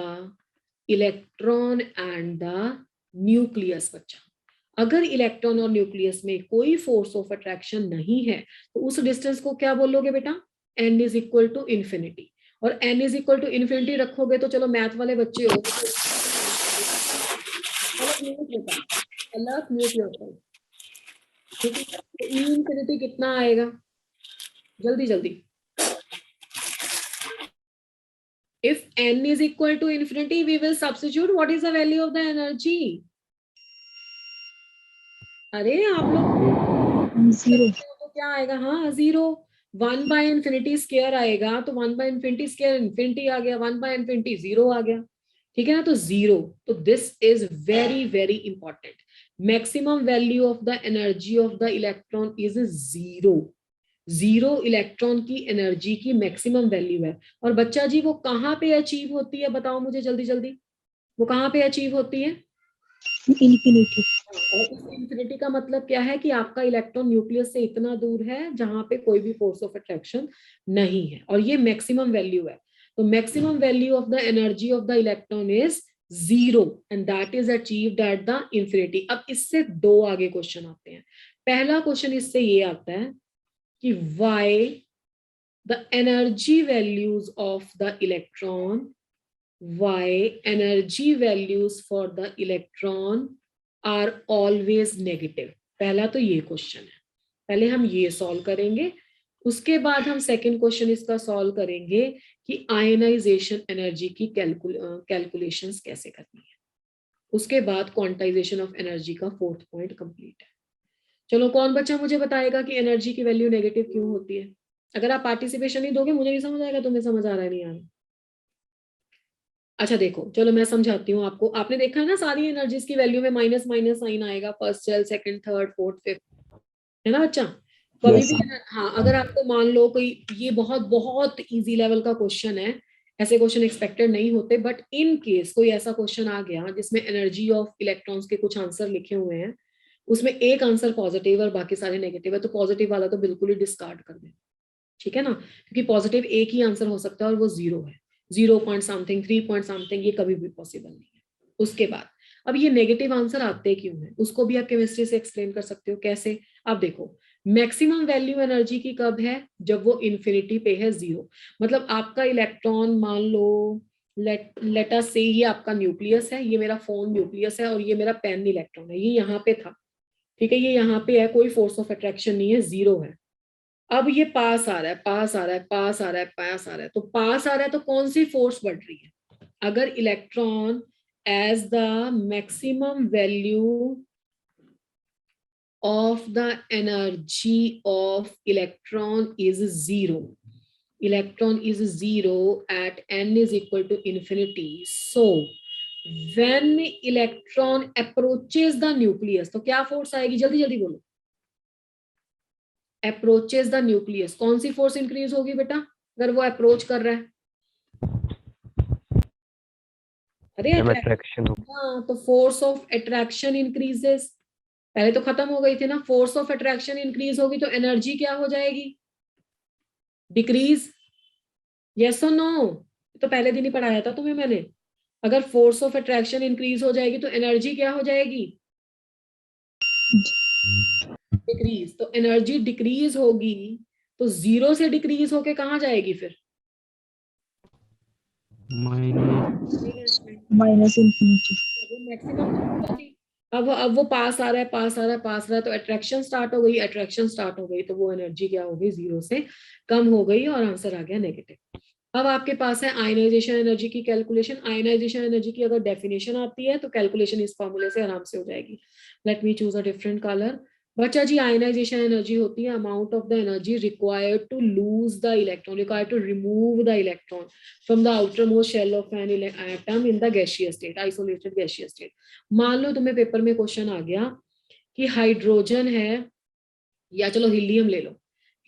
Speaker 1: electron and the nucleus. बच्चा, अगर इलेक्ट्रॉन और न्यूक्लियस में कोई फोर्स ऑफ अट्रैक्शन नहीं है तो उस डिस्टेंस को क्या बोलोगे बेटा? n is equal to infinity. और n is equal to infinity रखोगे तो चलो मैथ वाले बच्चे हो, ठीक है? तो ई इन्फिनिटी कितना आएगा? जल्दी जल्दी। If n is equal to infinity, we will substitute what is the value of the energy? अरे आप लोग
Speaker 3: जीरो।
Speaker 1: तो क्या आएगा? हाँ, जीरो। 1/infinity स्क्वायर आएगा तो 1/infinity स्क्वायर इन्फिनिटी आ गया, 1/infinity जीरो आ गया। ठीक है ना? तो जीरो। तो this is very very important. Maximum value of the energy of the electron is zero. Zero electron की एनर्जी की मैक्सिमम वैल्यू है। और बच्चा जी वो कहाँ पे अचीव होती है, बताओ मुझे जल्दी जल्दी, वो कहाँ पे अचीव होती है?
Speaker 3: इन्फिनिटी।
Speaker 1: और इस इंफिनिटी का मतलब क्या है? कि आपका इलेक्ट्रॉन न्यूक्लियस से इतना दूर है जहां पे कोई भी फोर्स ऑफ अट्रैक्शन नहीं है, और ये मैक्सिमम वैल्यू है। तो maximum value of the energy of the electron is zero and that is achieved at the infinity. अब इससे दो आगे क्वेश्चन आते हैं। पहला क्वेश्चन इससे ये आता है कि why the energy values of the electron, why energy values for the electron are always negative। पहला तो ये क्वेश्चन है, पहले हम ये सॉल्व करेंगे, उसके बाद हम सेकंड क्वेश्चन इसका सॉल्व करेंगे कि आयनाइजेशन एनर्जी की कैलकुलेशंस कैसे करनी है। उसके बाद क्वांटाइजेशन ऑफ एनर्जी का फोर्थ पॉइंट कंप्लीट है। चलो, कौन बच्चा मुझे बताएगा कि एनर्जी की वैल्यू नेगेटिव क्यों होती है? अगर आप पार्टिसिपेशन नहीं दोगे मुझे नहीं समझ आएगा, तुम्हें समझ आ रहा है नहीं आ रहा? अच्छा देखो, चलो मैं समझाती हूँ आपको। आपने देखा है ना, सारी एनर्जीज की वैल्यू में माइनस माइनस साइन आएगा, first shell, second, third, fourth, fifth, है ना बच्चा? कभी
Speaker 3: Yes.
Speaker 1: भी हाँ, अगर आपको मान लो कोई, ये बहुत बहुत इजी लेवल का क्वेश्चन है, ऐसे क्वेश्चन एक्सपेक्टेड नहीं होते, बट इन केस कोई ऐसा क्वेश्चन आ गया जिसमें एनर्जी ऑफ इलेक्ट्रॉन्स के कुछ आंसर लिखे हुए हैं, उसमें एक आंसर पॉजिटिव और बाकी सारे नेगेटिव है, तो पॉजिटिव वाला तो बिल्कुल ही डिस्कार्ड कर दें, ठीक है ना? क्योंकि पॉजिटिव एक ही आंसर हो सकता है और वो 0 है, 0 पॉइंट समथिंग, 3 पॉइंट समथिंग, ये कभी भी पॉसिबल नहीं है। उसके बाद अब ये नेगेटिव आंसर आते क्यों है, उसको भी आप केमिस्ट्री से एक्सप्लेन कर सकते हो। कैसे? आप देखो, मैक्सिमम वैल्यू एनर्जी की कब है? जब वो इन्फिनिटी पे है, 0। मतलब आपका इलेक्ट्रॉन, मान लो लेट अस से ये आपका न्यूक्लियस है, ये मेरा फोन न्यूक्लियस है, और ये मेरा पेन इलेक्ट्रॉन है, ये यहाँ पे था, ठीक है, ये यहाँ पे है, कोई फोर्स ऑफ अट्रैक्शन नहीं है, 0 है। अब ये पास आ रहा है, पास आ रहा है, पास आ रहा है, पास आ रहा है, तो पास आ रहा है तो कौन सी फोर्स बढ़ रही है? अगर electron as the maximum value of the energy of electron is 0, electron is 0 at n is equal to infinity, so when electron approaches the nucleus, तो क्या फोर्स आएगी? जल्दी जल्दी बोलो। अप्रोचेस द न्यूक्लियस, कौन सी फोर्स इंक्रीज होगी बेटा अगर वो अप्रोच कर रहा है? अरे
Speaker 2: अट्रैक्शन होगी।
Speaker 1: हाँ, तो फोर्स ऑफ अट्रैक्शन इंक्रीजेस। पहले तो खत्म हो गई थी ना, फोर्स ऑफ अट्रैक्शन इंक्रीज होगी तो एनर्जी क्या हो जाएगी? डिक्रीज। यस और नो? तो पहले दिन ही पढ़ाया था तुम्हें मैंने। अगर फोर्स ऑफ अट्रैक्शन इंक्रीज हो जाएगी तो एनर्जी क्या हो जाएगी? डिक्रीज। तो एनर्जी डिक्रीज होगी तो 0 से डिक्रीज होके कहाँ जाएगी फिर?
Speaker 3: Minus infinity.
Speaker 1: मैक्सिमम। अब वो पास आ रहा है, पास आ रहा है, पास आ रहा है, तो अट्रैक्शन स्टार्ट हो गई, अट्रैक्शन स्टार्ट हो गई तो वो एनर्जी क्या हो गई? 0 से कम हो गई और आंसर आ गया नेगेटिव। अब आपके पास है आयनाइजेशन एनर्जी की कैलकुलेशन। आयनाइजेशन एनर्जी की अगर डेफिनेशन आती है तो कैलकुलेशन इस फॉर्मूले से आराम से हो जाएगी। Let me choose a different colour. बच्चा जी, आयनाइजेशन एनर्जी होती है amount of the energy required to lose the electron, required to remove the electron from the outermost shell of an atom in the gaseous state, isolated gaseous state. मान लो तुम्हें paper में question आ गया कि hydrogen है, या चलो helium ले लो।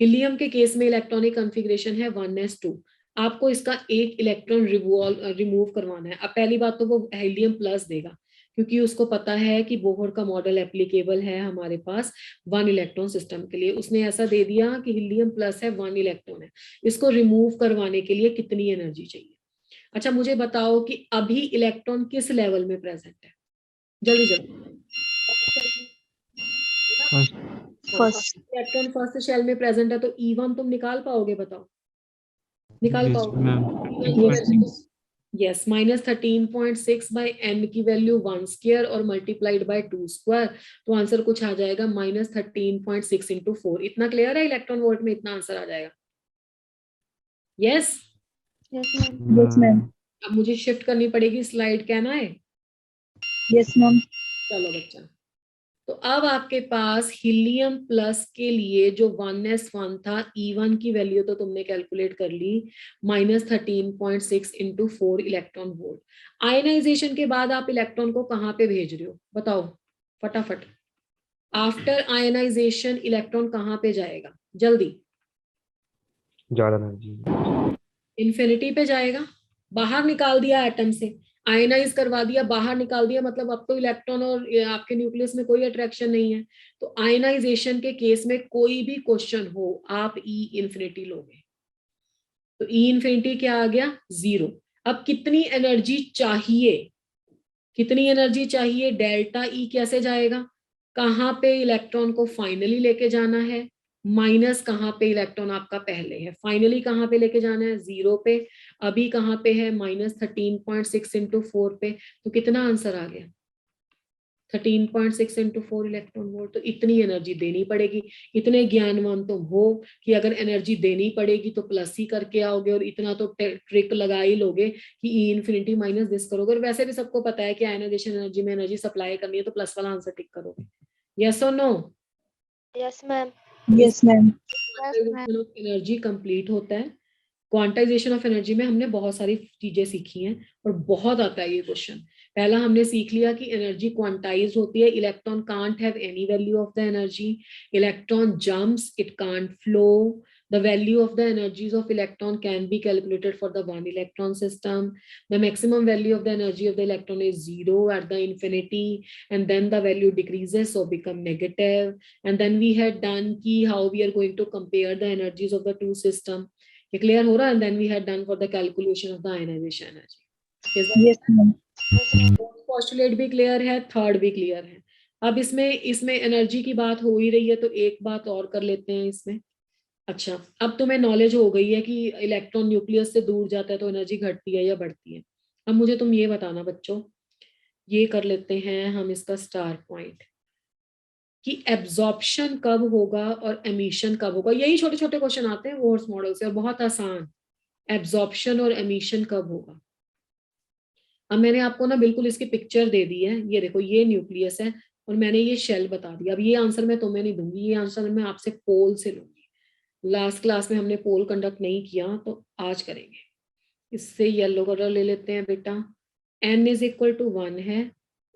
Speaker 1: हीलियम के केस में इलेक्ट्रॉनिक कॉन्फ़िगरेशन है 1s2। आपको इसका एक इलेक्ट्रॉन रिमूव करवाना है। अब पहली बात तो वो हीलियम प्लस देगा, क्योंकि उसको पता है कि बोहर का मॉडल एप्लीकेबल है हमारे पास 1 इलेक्ट्रॉन सिस्टम के लिए। उसने ऐसा दे दिया कि हीलियम प्लस है, 1 इलेक्ट्रॉन है, इसको रिमूव करवाने के लिए कितनी एनर्जी चाहिए? अच्छा मुझे बताओ कि अभी इलेक्ट्रॉन किस लेवल में प्रेजेंट है? जल्दी जल्दी।
Speaker 3: First.
Speaker 1: इलेक्ट्रॉन फर्स्ट शेल में प्रेजेंट है तो E1 तुम निकाल पाओगे? बताओ, निकाल पाओगे? यस, -13.6 बाई n की वैल्यू 1 स्क्वायर और मल्टीप्लाइड बाय 2 स्क्वायर, तो आंसर कुछ आ जाएगा -13.6 इंटू 4। इतना क्लियर है? इलेक्ट्रॉन वोल्ट में इतना आंसर आ जाएगा। यस?
Speaker 3: Yes, ma'am.
Speaker 1: अब मुझे शिफ्ट करनी पड़ेगी स्लाइड, कहना है?
Speaker 3: Yes, ma'am.
Speaker 1: चलो बच्चा, तो अब आपके पास हीलियम प्लस के लिए जो 1s1 था, E1 की वैल्यू तो तुमने कैलकुलेट कर ली, -13.6 इंटू 4 इलेक्ट्रॉन वोल्ट। आयनाइजेशन के बाद आप इलेक्ट्रॉन को कहाँ पे भेज रहे हो? बताओ फटाफट। आफ्टर आयनाइजेशन इलेक्ट्रॉन कहाँ पे जाएगा? जल्दी।
Speaker 2: ज्यादा एनर्जी।
Speaker 1: इन्फिनिटी पे जाएगा। बाहर निकाल दिया एटम से, आयनाइज करवा दिया, बाहर निकाल दिया, मतलब अब तो इलेक्ट्रॉन और आपके न्यूक्लियस में कोई अट्रैक्शन नहीं है। तो आयनाइजेशन के केस में कोई भी क्वेश्चन हो, आप ई इन्फिनिटी लोगे। तो ई इन्फिनिटी क्या आ गया? 0। अब कितनी एनर्जी चाहिए? कितनी एनर्जी चाहिए? डेल्टा ई कैसे जाएगा? कहाँ पे इलेक्ट्रॉन को फाइनली लेके जाना है, माइनस कहाँ पे इलेक्ट्रॉन आपका पहले है, फाइनली कहाँ पे लेके जाना है? 0 पे। अभी कहाँ पे है? -13.6 इंटू 4 पे। तो कितना आंसर आ गया? 13.6 इंटू 4 इलेक्ट्रॉन वोल्ट। तो इतनी एनर्जी देनी पड़ेगी। इतने ज्ञानवान तुम हो कि अगर एनर्जी देनी पड़ेगी तो प्लस ही करके आओगे, और इतना तो ट्रिक लगा ही लोगे कि ई इन्फिनिटी माइनस दिस करोगे। और वैसे भी सबको पता है कि आयनाइजेशन एनर्जी में एनर्जी सप्लाई करनी है, तो प्लस वाला आंसर टिक करोगे। यस और no?
Speaker 4: Yes, ma'am.
Speaker 3: Yes, ma'am.
Speaker 4: Yes, ma'am.
Speaker 1: Energy complete होता है क्वांटाइजेशन ऑफ एनर्जी में हमने बहुत सारी चीजें सीखी हैं और बहुत आता है ये क्वेश्चन। पहला हमने सीख लिया कि एनर्जी क्वांटाइज होती है, electron can't have any value of the energy, electron jumps, it can't flow, the value of the energies of electron can be calculated for the one electron system, the maximum value of the energy of the electron is 0 at the infinity, and then the value decreases so become negative, and then we had done ki how we are going to compare the energies of the two system, ये clear हो रहा है, and then we had done for the calculation of the ionization energy.
Speaker 3: Yes, ma'am.
Speaker 1: Postulate भी clear है, third भी clear है। अब इसमें एनर्जी की बात हो ही रही है तो एक बात और कर लेते हैं इसमें। अच्छा, अब तुम्हें नॉलेज हो गई है कि इलेक्ट्रॉन न्यूक्लियस से दूर जाता है तो एनर्जी घटती है या बढ़ती है। अब मुझे तुम ये बताना बच्चों, ये कर लेते हैं हम इसका स्टार पॉइंट, कि एब्जॉर्प्शन कब होगा और एमिशन कब होगा। यही छोटे छोटे क्वेश्चन आते हैं वोर्स मॉडल से और बहुत आसान। एब्जॉर्प्शन और एमिशन कब होगा। अब मैंने आपको ना बिल्कुल इसकी पिक्चर दे दी है, ये देखो ये न्यूक्लियस है और मैंने ये शेल बता दिया। अब ये आंसर मैं तुम्हें नहीं दूंगी, ये आंसर मैं आपसे पोल से लूंगी। लास्ट क्लास में हमने पोल कंडक्ट नहीं किया तो आज करेंगे। इससे येलो कलर ले लेते हैं बेटा। n इज इक्वल टू 1 है,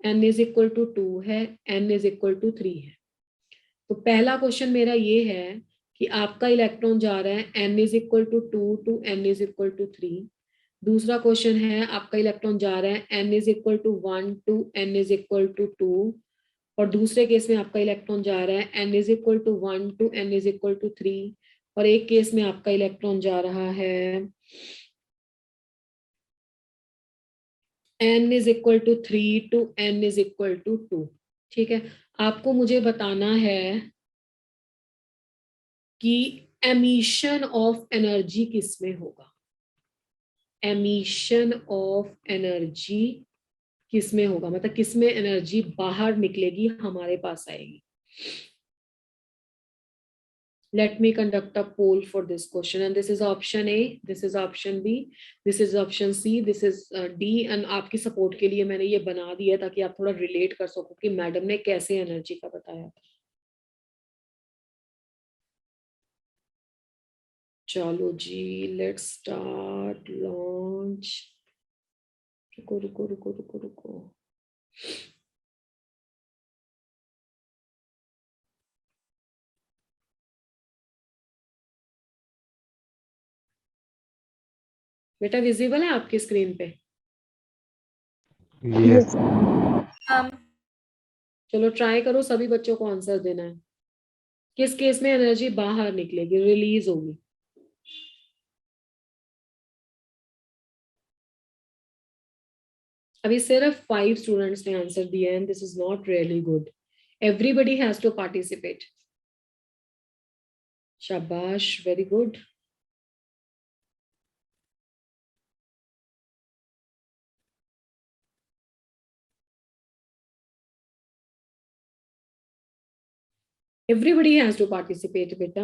Speaker 1: n इज इक्वल टू 2 है, n इज इक्वल टू 3 है। तो पहला क्वेश्चन मेरा ये है कि आपका इलेक्ट्रॉन जा रहा है n is equal to 2 to n is equal to 3। दूसरा क्वेश्चन है आपका इलेक्ट्रॉन जा रहा है n is equal to 1 to n is equal to 2। और दूसरे केस में आपका इलेक्ट्रॉन जा रहा है n is equal to 1 to n is equal to 3। और एक केस में आपका इलेक्ट्रॉन जा रहा है n is equal to 3 to n is equal to 2। ठीक है, आपको मुझे बताना है कि एमिशन ऑफ एनर्जी किसमें होगा। एमिशन ऑफ एनर्जी किसमें होगा, मतलब किसमें एनर्जी बाहर निकलेगी, हमारे पास आएगी। Let me conduct a poll for this question, and this is option A, this is option B, this is option C, this is D, and आपकी सपोर्ट के लिए मैंने ये बना दिया ताकि आप थोड़ा रिलेट कर सको कि मैडम ने कैसे एनर्जी का बताया था। चलो जी, लेट्स स्टार्ट लॉन्च। रुको रुको रुको रुको रुको, बेटा विजिबल है आपकी स्क्रीन पे?
Speaker 2: Yes.
Speaker 1: चलो ट्राई करो, सभी बच्चों को आंसर देना है। किस केस में एनर्जी बाहर निकलेगी, रिलीज होगी? अभी सिर्फ 5 स्टूडेंट्स ने आंसर दिया है, this is not really good. Everybody has to participate. शाबाश, very good. Everybody has to participate बेटा।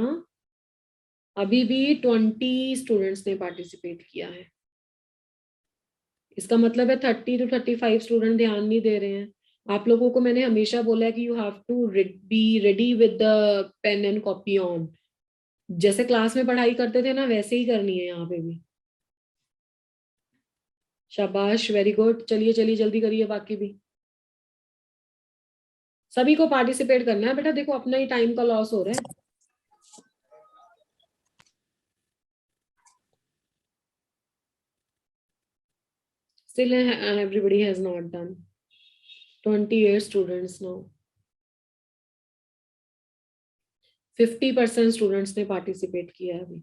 Speaker 1: अभी भी 20 स्टूडेंट्स ने पार्टिसिपेट किया है, इसका मतलब है 30 to 35 स्टूडेंट ध्यान नहीं दे रहे हैं। आप लोगों को मैंने हमेशा बोला है कि you have to be ready with the pen and copy on. जैसे क्लास में पढ़ाई करते थे ना वैसे ही करनी है यहाँ पे भी। शाबाश, वेरी गुड। चलिए चलिए जल्दी करिए, बाकी भी सभी को पार्टिसिपेट करना है बेटा। देखो अपना ही टाइम का लॉस हो रहा है। Still everybody has not done. 28 students now. 50% students ने पार्टिसिपेट किया है अभी।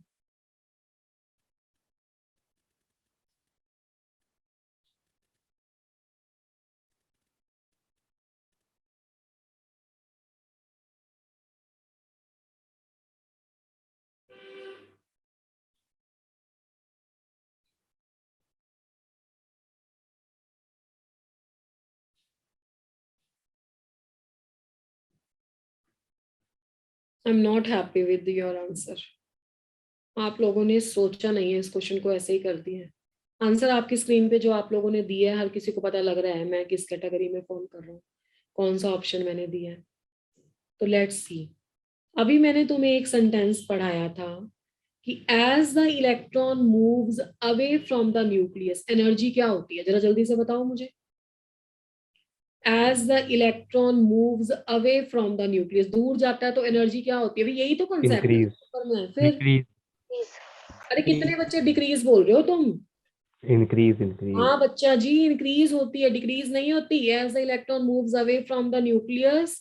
Speaker 1: I am not happy with your answer. आप लोगों ने सोचा नहीं है, इस क्वेश्चन को ऐसे ही कर दिया है। आंसर आपकी स्क्रीन पे जो आप लोगों ने दिया है, हर किसी को पता लग रहा है मैं किस कैटेगरी में फोन कर रहा हूँ, कौन सा ऑप्शन मैंने दिया है। तो लेट्स सी। अभी मैंने तुम्हें एक सेंटेंस पढ़ाया था कि as the electron moves away from the nucleus, energy क्या होती है, जरा जल्दी से बताओ मुझे। As the electron moves away from the nucleus, दूर जाता है तो एनर्जी क्या होती है, यही तो कंसेप्ट है
Speaker 2: इंक्रीज,
Speaker 1: पेपर में। फिर
Speaker 2: डिक्रीज,
Speaker 1: अरे कितने बच्चे डिक्रीज बोल रहे हो तुम।
Speaker 2: Increase, increase.
Speaker 1: हाँ बच्चा जी, इंक्रीज होती है, डिक्रीज नहीं होती। As the electron moves away from the nucleus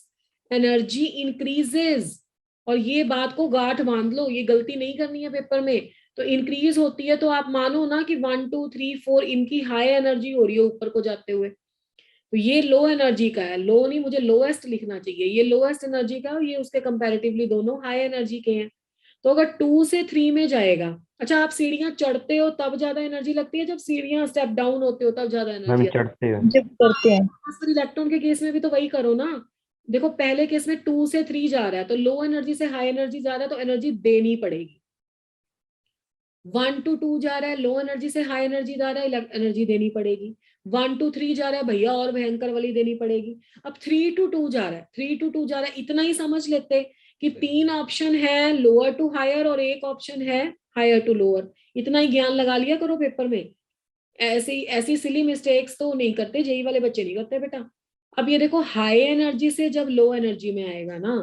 Speaker 1: energy increases. और ये बात को गांठ बांध लो, ये गलती नहीं करनी है पेपर में। तो इंक्रीज होती है तो आप मानो ना कि 1 2 3 4 इनकी हाई एनर्जी हो रही है ऊपर को जाते हुए, तो ये लो एनर्जी का है। लो नहीं, मुझे लोएस्ट लिखना चाहिए, ये लोएस्ट एनर्जी का, और ये उसके कंपैरेटिवली दोनों हाई एनर्जी के हैं। तो अगर 2 से 3 में जाएगा, अच्छा आप सीढ़ियां चढ़ते हो तब ज्यादा एनर्जी लगती है, जब सीढ़ियां स्टेप डाउन होते हो तब ज्यादा
Speaker 2: मैम
Speaker 1: एनर्जी आती
Speaker 2: चढ़ते हैं।
Speaker 3: जब करते हैं
Speaker 1: है। इलेक्ट्रॉन के केस में भी तो वही करो ना। देखो पहले केस में 2 से 3 जा रहा है, तो लो एनर्जी से हाई एनर्जी जा रहा है, तो एनर्जी देनी पड़ेगी। 1 to 2 जा रहा है, लो एनर्जी से हाई एनर्जी जा रहा है, एनर्जी देनी पड़ेगी। 1 to 3 जा रहा है, भैया और भयंकर वाली देनी पड़ेगी। अब 3 to 2 जा रहा है, 3 to 2 जा रहा है, इतना ही समझ लेते कि 3 ऑप्शन है लोअर टू हायर और 1 ऑप्शन है हायर टू लोअर। इतना ही ज्ञान लगा लिया करो पेपर में। ऐसी सिली मिस्टेक्स तो नहीं करते, जेई वाले बच्चे नहीं करते बेटा। अब ये देखो, हाई एनर्जी से जब लो एनर्जी में आएगा ना,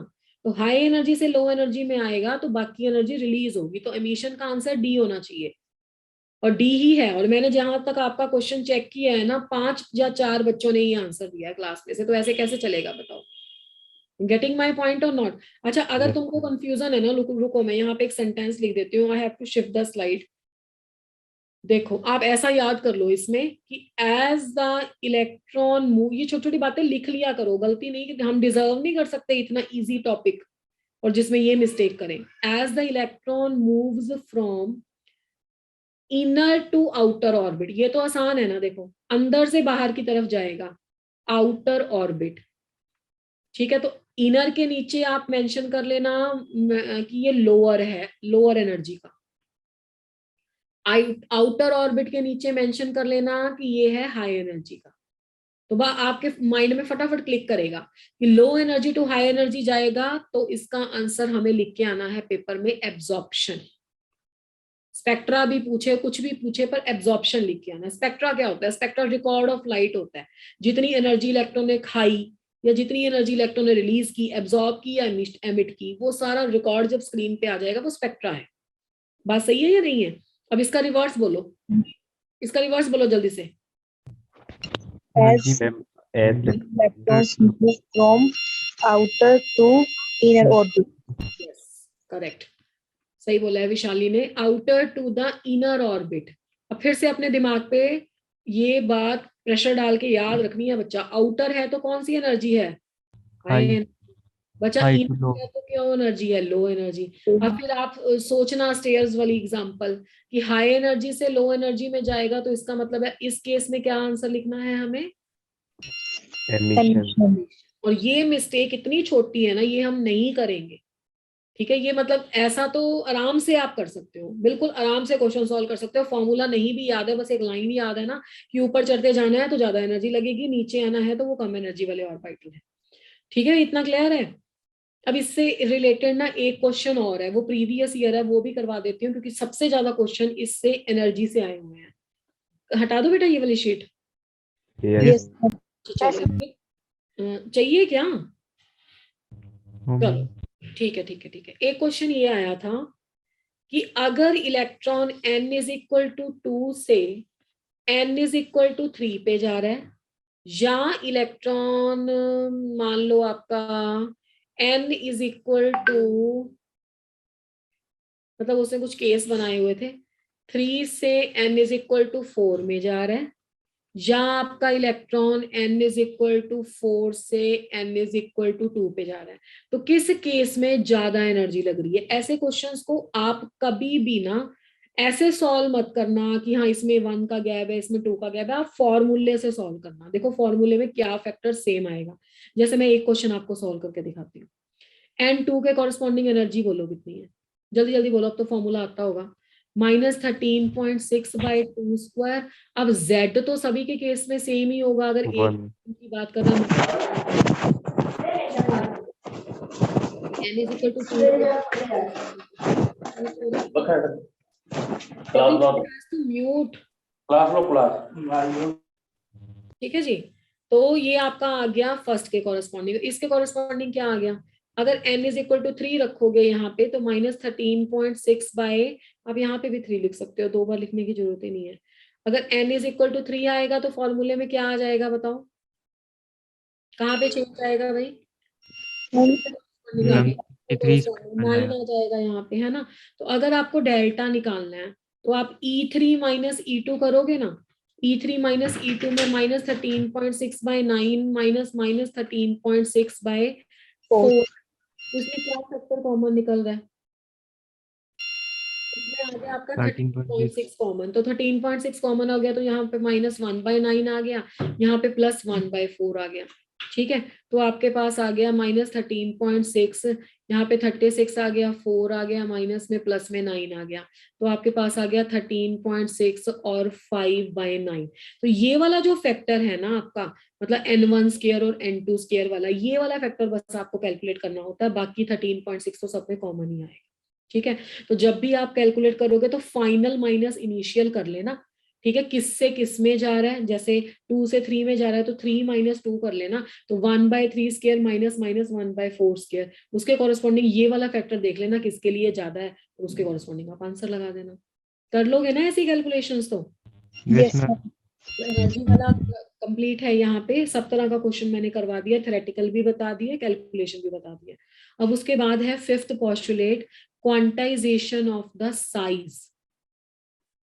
Speaker 1: तो हाई एनर्जी से लो एनर्जी में आएगा तो बाकी एनर्जी रिलीज होगी, तो एमिशन का आंसर डी होना चाहिए, और डी ही है। और मैंने जहां तक आपका क्वेश्चन चेक किया है ना, 5 या 4 बच्चों ने ये आंसर दिया है क्लास में से, तो ऐसे कैसे चलेगा बताओ। गेटिंग माई पॉइंट और नॉट। अच्छा अगर
Speaker 2: Yes.
Speaker 1: तुमको कंफ्यूजन है ना, रुको मैं यहाँ पे एक सेंटेंस लिख देती हूँ। I have to shift the slide. देखो आप ऐसा याद कर लो इसमें कि एज द इलेक्ट्रॉन मूव, ये छोटी छोटी बातें लिख लिया करो, गलती नहीं कि हम डिजर्व नहीं कर सकते इतना इजी टॉपिक और जिसमें ये मिस्टेक करें। As the electron moves from inner to outer orbit, ये तो आसान है ना, देखो अंदर से बाहर की तरफ जाएगा, आउटर ऑर्बिट। ठीक है, तो इनर के नीचे आप मेंशन कर लेना कि ये लोअर है, लोअर एनर्जी का। आउटर ऑर्बिट के नीचे मेंशन कर लेना कि ये है हाई एनर्जी का। तो आपके माइंड में फटाफट क्लिक करेगा कि low energy to high energy जाएगा, तो इसका आंसर हमें लिख के आना है पेपर में एब्जॉर्प्शन। स्पेक्ट्रा भी पूछे, कुछ भी पूछे, पर एब्जॉर्प्शन लिख के आना। स्पेक्ट्रा क्या होता है? स्पेक्ट्रा रिकॉर्ड ऑफ लाइट होता है। जितनी एनर्जी इलेक्ट्रॉन ने खाई या जितनी एनर्जी इलेक्ट्रॉन ने रिलीज की, एब्जॉर्ब की या एमिट की, वो सारा रिकॉर्ड जब स्क्रीन पे आ जाएगा वो स्पेक्ट्रा है। बात सही है या नहीं है? अब इसका रिवर्स बोलो, इसका रिवर्स बोलो जल्दी से।
Speaker 2: जी ma'am, as
Speaker 3: electrons move from outer to inner orbit.
Speaker 1: Yes correct, सही बोला है विशाली ने, outer to the inner orbit. अब फिर से अपने दिमाग पे ये बात प्रेशर डाल के याद रखनी है बच्चा। आउटर है तो कौन सी एनर्जी है?
Speaker 2: High.
Speaker 1: बच्चा
Speaker 2: High to
Speaker 1: इनर
Speaker 2: low.
Speaker 1: है तो क्या एनर्जी है? Low energy. अब फिर आप सोचना स्टेयर्स वाली एग्जांपल कि हाई एनर्जी से लो एनर्जी में जाएगा, तो इसका मतलब है इस केस में क्या आंसर लिखना है हमें?
Speaker 2: Emission.
Speaker 3: Emission.
Speaker 1: और ये मिस्टेक इतनी छोटी है ना, ये हम नहीं करेंगे। ठीक है, ये मतलब ऐसा तो आराम से आप कर सकते हो, बिल्कुल आराम से क्वेश्चन सॉल्व कर सकते हो। फॉर्मूला नहीं भी याद है, बस एक लाइन याद है ना कि ऊपर चढ़ते जाना है तो ज्यादा एनर्जी लगेगी, नीचे आना है तो वो कम एनर्जी वाले ऑर्बिटल है। ठीक है, इतना क्लियर है? अब इससे रिलेटेड ना एक क्वेश्चन और है, वो प्रीवियस ईयर है, वो भी करवा देती हूँ क्योंकि सबसे ज्यादा क्वेश्चन इससे एनर्जी से आए हुए हैं। हटा दो बेटा ये वाली शीट।
Speaker 2: Yes.
Speaker 3: Yes.
Speaker 1: चाहिए क्या?
Speaker 2: Um,
Speaker 1: चलो ठीक है ठीक है ठीक है। एक क्वेश्चन ये आया था कि अगर electron n is equal to 2 से n इज इक्वल टू 3 पे जा रहा है, या इलेक्ट्रॉन मान लो आपका n इज इक्वल टू, मतलब उसने कुछ केस बनाए हुए थे, 3 से n इज इक्वल टू 4 में जा रहा है, या आपका electron n is equal to 4 से n इज इक्वल टू 2 पे जा रहा है, तो किस केस में ज्यादा एनर्जी लग रही है? ऐसे क्वेश्चंस को आप कभी भी ना ऐसे सॉल्व मत करना कि हाँ इसमें 1 का गैप है, इसमें 2 का गैप है। आप फॉर्मूले से सॉल्व करना। देखो फॉर्मूले में क्या फैक्टर सेम आएगा। जैसे मैं एक क्वेश्चन आपको सॉल्व करके दिखाती हूँ। n2 के कॉरस्पॉन्डिंग एनर्जी बोलो कितनी है? जल्दी जल्दी बोलो, अब तो फॉर्मूला आता होगा। -13.6/2²। अब z तो सभी के केस में सेम ही होगा, अगर एक
Speaker 2: 1.
Speaker 1: की बात कर रहा हूँ n is equal to 2, mute.
Speaker 4: Class
Speaker 1: ठीक है जी, तो ये आपका आ गया फर्स्ट के कॉरेस्पॉन्डिंग। इसके कॉरेस्पॉन्डिंग क्या आ गया, अगर n इज इक्वल टू 3 रखोगे यहाँ पे तो -13.6 बाय, आप यहाँ पे भी 3 लिख सकते हो, 2 बार लिखने की जरूरत ही नहीं है। अगर n इज इक्वल टू 3 आएगा तो फॉर्मूले में क्या आ जाएगा बताओ, कहाँ पे चेंज आएगा भाई,
Speaker 2: 3
Speaker 1: 9 आ जाएगा यहाँ पे, है ना। तो अगर आपको डेल्टा निकालना है तो आप E3 माइनस E2 करोगे ना, E3 माइनस E2 में -13.6 बाय 9 माइनस -13.6 बाय 4, उसमें क्या फैक्टर कॉमन निकल रहा है, इसमें आ गया आपका 13.6 कॉमन, तो 13.6 कॉमन हो गया तो यहाँ पे -1/9 आ गया, यहाँ पे +1/4 आ गया। ठीक है, तो आपके पास आ गया -13.6, यहाँ पे 36 आ गया, 4 आ गया, माइनस में प्लस में 9 आ गया, तो आपके पास आ गया 13.6 और 5/9। तो ये वाला जो फैक्टर है ना आपका, मतलब n1 स्क्वायर और n2 स्क्वायर वाला, ये वाला फैक्टर बस आपको कैलकुलेट करना होता है, बाकी 13.6 तो सब में कॉमन ही आएगा। ठीक है, तो जब भी आप कैलकुलेट करोगे तो फाइनल माइनस इनिशियल कर लेना। ठीक है, किससे किस में जा रहा है, जैसे 2 से 3 में जा रहा है तो 3 - 2 कर लेना, तो 1/3 स्क्वायर माइनस 1/4 स्क्वायर, उसके कॉरेस्पॉन्डिंग ये वाला फैक्टर देख लेना किसके लिए ज्यादा है, और उसके कॉरेस्पॉन्डिंग आप आंसर लगा देना। कर लोगे ना ऐसी कैलकुलेशंस तो? एनर्जी वाला कंप्लीट है, यहाँ पे सब तरह का क्वेश्चन मैंने करवा दिया, थ्योरेटिकल भी बता दिया, कैलकुलेशन भी बता दिया। अब उसके बाद है fifth postulate, quantization of the size,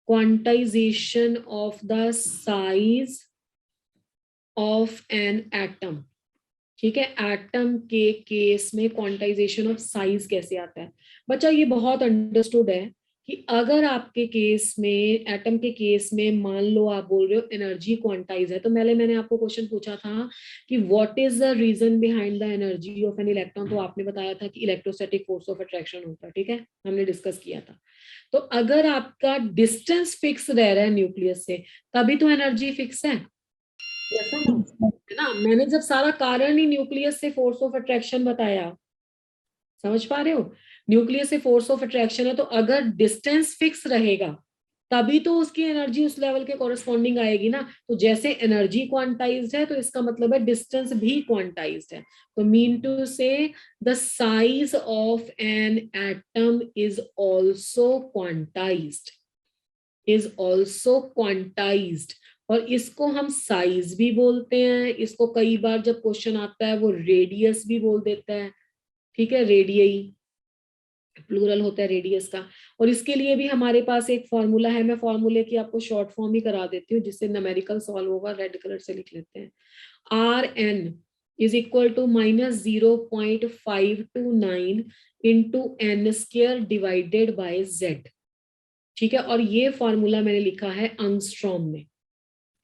Speaker 1: quantization of the size of an atom. ठीक है, एटम के केस में क्वांटाइजेशन ऑफ साइज कैसे आता है बच्चा, ये बहुत अंडरस्टूड है कि अगर आपके केस में, एटम के केस में मान लो आप बोल रहे हो एनर्जी क्वांटाइज है, तो मैंने आपको क्वेश्चन पूछा था कि what is the reason behind the energy of an electron, तो आपने बताया था कि इलेक्ट्रोस्टैटिक फोर्स ऑफ अट्रैक्शन होता है। ठीक है, हमने डिस्कस किया था। तो अगर आपका डिस्टेंस फिक्स रह रहा है न्यूक्लियस से, तभी तो एनर्जी फिक्स है ना। मैंने जब सारा कारण ही न्यूक्लियस से फोर्स ऑफ अट्रैक्शन बताया, समझ पा रहे हो, न्यूक्लियस से फोर्स ऑफ अट्रैक्शन है, तो अगर डिस्टेंस फिक्स रहेगा तभी तो उसकी एनर्जी उस लेवल के कॉरेस्पॉन्डिंग आएगी ना। तो जैसे एनर्जी क्वांटाइज्ड है तो इसका मतलब है डिस्टेंस भी क्वांटाइज्ड है। तो मीन टू से the size of an atom is also quantized, is also quantized, और इसको हम साइज भी बोलते हैं, इसको कई बार जब क्वेश्चन आता है वो रेडियस भी बोल देता है। ठीक है, रेडियई प्लूरल होता है रेडियस का। और इसके लिए भी हमारे पास एक फॉर्मूला है, मैं फॉर्मूले की आपको शॉर्ट फॉर्म ही करा देती हूँ जिससे न्यूमेरिकल सॉल्व होगा, रेड कलर से लिख लेते हैं। Rn is equal to -0.529 into n square divided by z। ठीक है, और ये फॉर्मूला मैंने लिखा है एंगस्ट्रॉम में।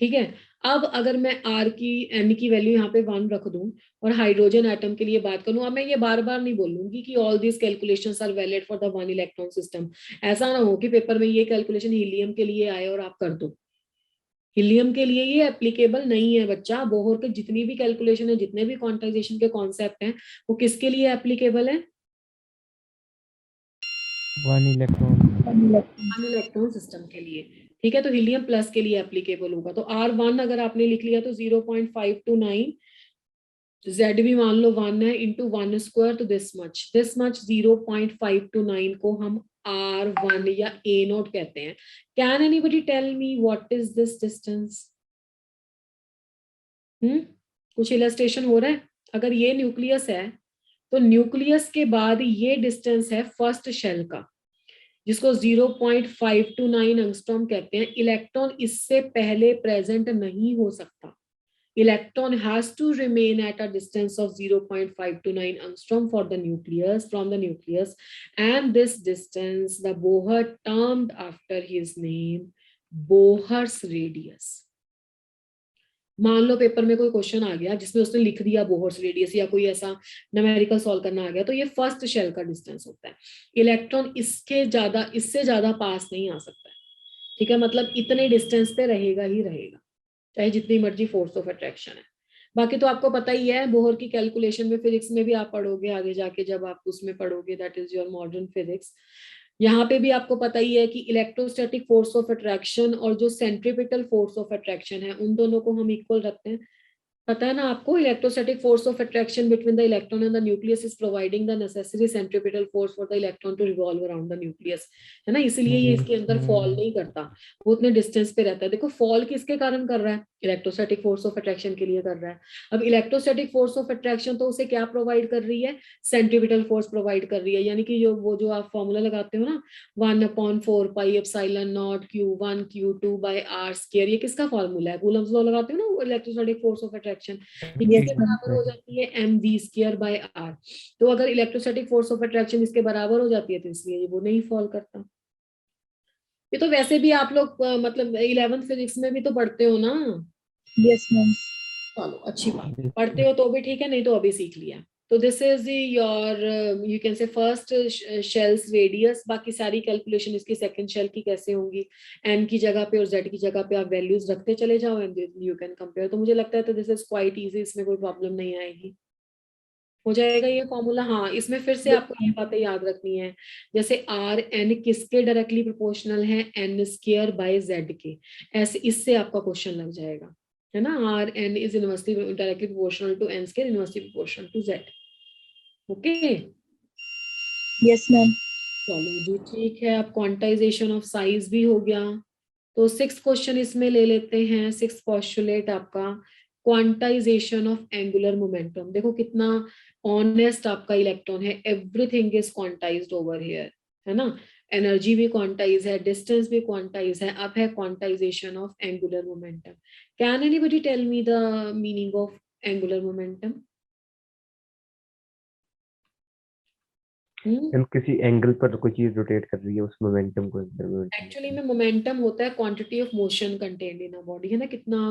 Speaker 1: ठीक है, अब अगर मैं r की n की वैल्यू यहाँ पे 1 रख दूं और हाइड्रोजन एटम के लिए बात करूं, अब मैं ये बार बार नहीं बोलूंगी कि all this calculations are valid for the one electron system. ऐसा ना हो कि पेपर में ये कैलकुलेशन हीलियम के लिए आए और आप कर दो, हीलियम के लिए ये एप्लीकेबल नहीं है बच्चा। बोहर के जितनी भी कैलकुलेशन है, जितने भी क्वांटाइजेशन के कॉन्सेप्ट हैं, वो किसके लिए एप्लीकेबल है,
Speaker 2: वन
Speaker 1: इलेक्ट्रॉन सिस्टम के लिए। ठीक है, तो हीलियम प्लस के लिए एप्लीकेबल होगा। तो R1 अगर आपने लिख लिया तो 0.529, Z भी मान लो 1 है, इंटू 1 स्क्वायर, तो दिस मच 0.529 को हम R1 या A0 कहते हैं। Can anybody tell me what is this distance? कुछ इलस्ट्रेशन हो रहा है? अगर ये न्यूक्लियस है तो न्यूक्लियस के बाद ये डिस्टेंस है फर्स्ट शेल का, जिसको 0.529 एंगस्ट्रॉम कहते हैं। इलेक्ट्रॉन इससे पहले प्रेजेंट नहीं हो सकता। Electron has to remain at a distance of 0.529 angstrom for the nucleus, from the nucleus, and this distance the Bohr termed after his name Bohr's radius. मान लो पेपर में कोई क्वेश्चन आ गया जिसमें उसने लिख दिया बोहर्स रेडियस या कोई ऐसा न्यूमेरिकल सॉल्व करना आ गया, तो ये फर्स्ट शेल का डिस्टेंस होता है। इलेक्ट्रॉन इससे ज्यादा पास नहीं आ सकता है। ठीक है, मतलब इतने डिस्टेंस पे रहेगा ही रहेगा, चाहे जितनी मर्जी फोर्स ऑफ अट्रैक्शन है। बाकी तो आपको पता ही है, बोहर की कैलकुलेशन में फिजिक्स में भी आप पढ़ोगे आगे जाके, जब आप उसमें पढ़ोगे, that is your modern physics. यहाँ पे भी आपको पता ही है कि इलेक्ट्रोस्टैटिक फोर्स ऑफ अट्रैक्शन और जो सेंट्रीपिटल फोर्स ऑफ अट्रैक्शन है उन दोनों को हम इक्वल रखते हैं। पता है ना आपको, electrostatic force of attraction between the electron and the nucleus is providing the necessary centripetal force for the electron to revolve around the nucleus, है ना, इसीलिए ये इसके अंदर फॉल नहीं करता, वो उतने डिस्टेंस पे रहता है। देखो फॉल किसके कारण कर रहा है, इलेक्ट्रोस्टैटिक फोर्स ऑफ अट्रैक्शन के लिए कर रहा है। अब इलेक्ट्रोस्टैटिक फोर्स ऑफ अट्रैक्शन तो उसे क्या प्रोवाइड कर रही है, सेंट्रीपिटल फोर्स प्रोवाइड कर रही है, यानी कि जो आप फॉर्मूला लगाते हो ना 1/4 pi epsilon not Q1 Q2 by r square, ये किसका फॉर्मूला है, कूलम्स लॉ लगाते हो ना इलेक्ट्रोस्टैटिक फोर्स ऑफ अट्रैक्शन, ये
Speaker 3: Yes,
Speaker 1: किसके
Speaker 3: ma'am.
Speaker 1: बराबर हो जाती है, mv स्क्वायर बाय r। तो अगर इलेक्ट्रोस्टैटिक फोर्स ऑफ अट्रैक्शन इसके बराबर हो जाती है तो इसलिए वो नहीं फॉल करता। ये तो वैसे भी आप लोग मतलब 11th फिजिक्स में भी तो पढ़ते हो ना।
Speaker 3: Yes, ma'am.
Speaker 1: चलो अच्छी बात है, पढ़ते हो तो भी ठीक है, नहीं तो अभी सीख लिया। तो this is your you can से फर्स्ट शेल्स रेडियस, बाकी सारी कैलकुलेशन इसकी सेकंड शेल की कैसे होंगी, एन की जगह पे और जेड की जगह पे आप वैल्यूज रखते चले जाओ एंड यू कैन कंपेयर। तो मुझे लगता है तो दिस इज क्वाइट इजी, इसमें कोई प्रॉब्लम नहीं आएगी, हो जाएगा ये फॉर्मूला। हाँ इसमें फिर से आपको ये बातें याद रखनी है, जैसे आर एन किसके डायरेक्टली प्रोपोर्शनल है, एन स्क्वायर बाय जेड के, ऐसे इससे आपका क्वेश्चन लग जाएगा, है ना। R n is inversely directly proportional to n square, inversely proportional to z. Okay
Speaker 3: Yes, ma'am.
Speaker 1: चलो जी ठीक है। अब क्वांटाइजेशन ऑफ साइज भी हो गया, तो 6th क्वेश्चन इसमें ले लेते हैं। 6th पोस्टुलेट आपका क्वांटाइजेशन ऑफ एंगुलर मोमेंटम। देखो कितना ऑनेस्ट आपका इलेक्ट्रॉन है, everything is quantized over here, है ना। एनर्जी भी क्वांटाइज है, डिस्टेंस भी क्वांटाइज है। अब है quantisation of angular momentum. Can anybody tell me the meaning of angular momentum?
Speaker 2: हम किसी एंगल पर कोई चीज रोटेट कर रही है, उस मोमेंटम को
Speaker 1: एक्चुअली में मोमेंटम होता है quantity of motion contained in a body, है ना, कितना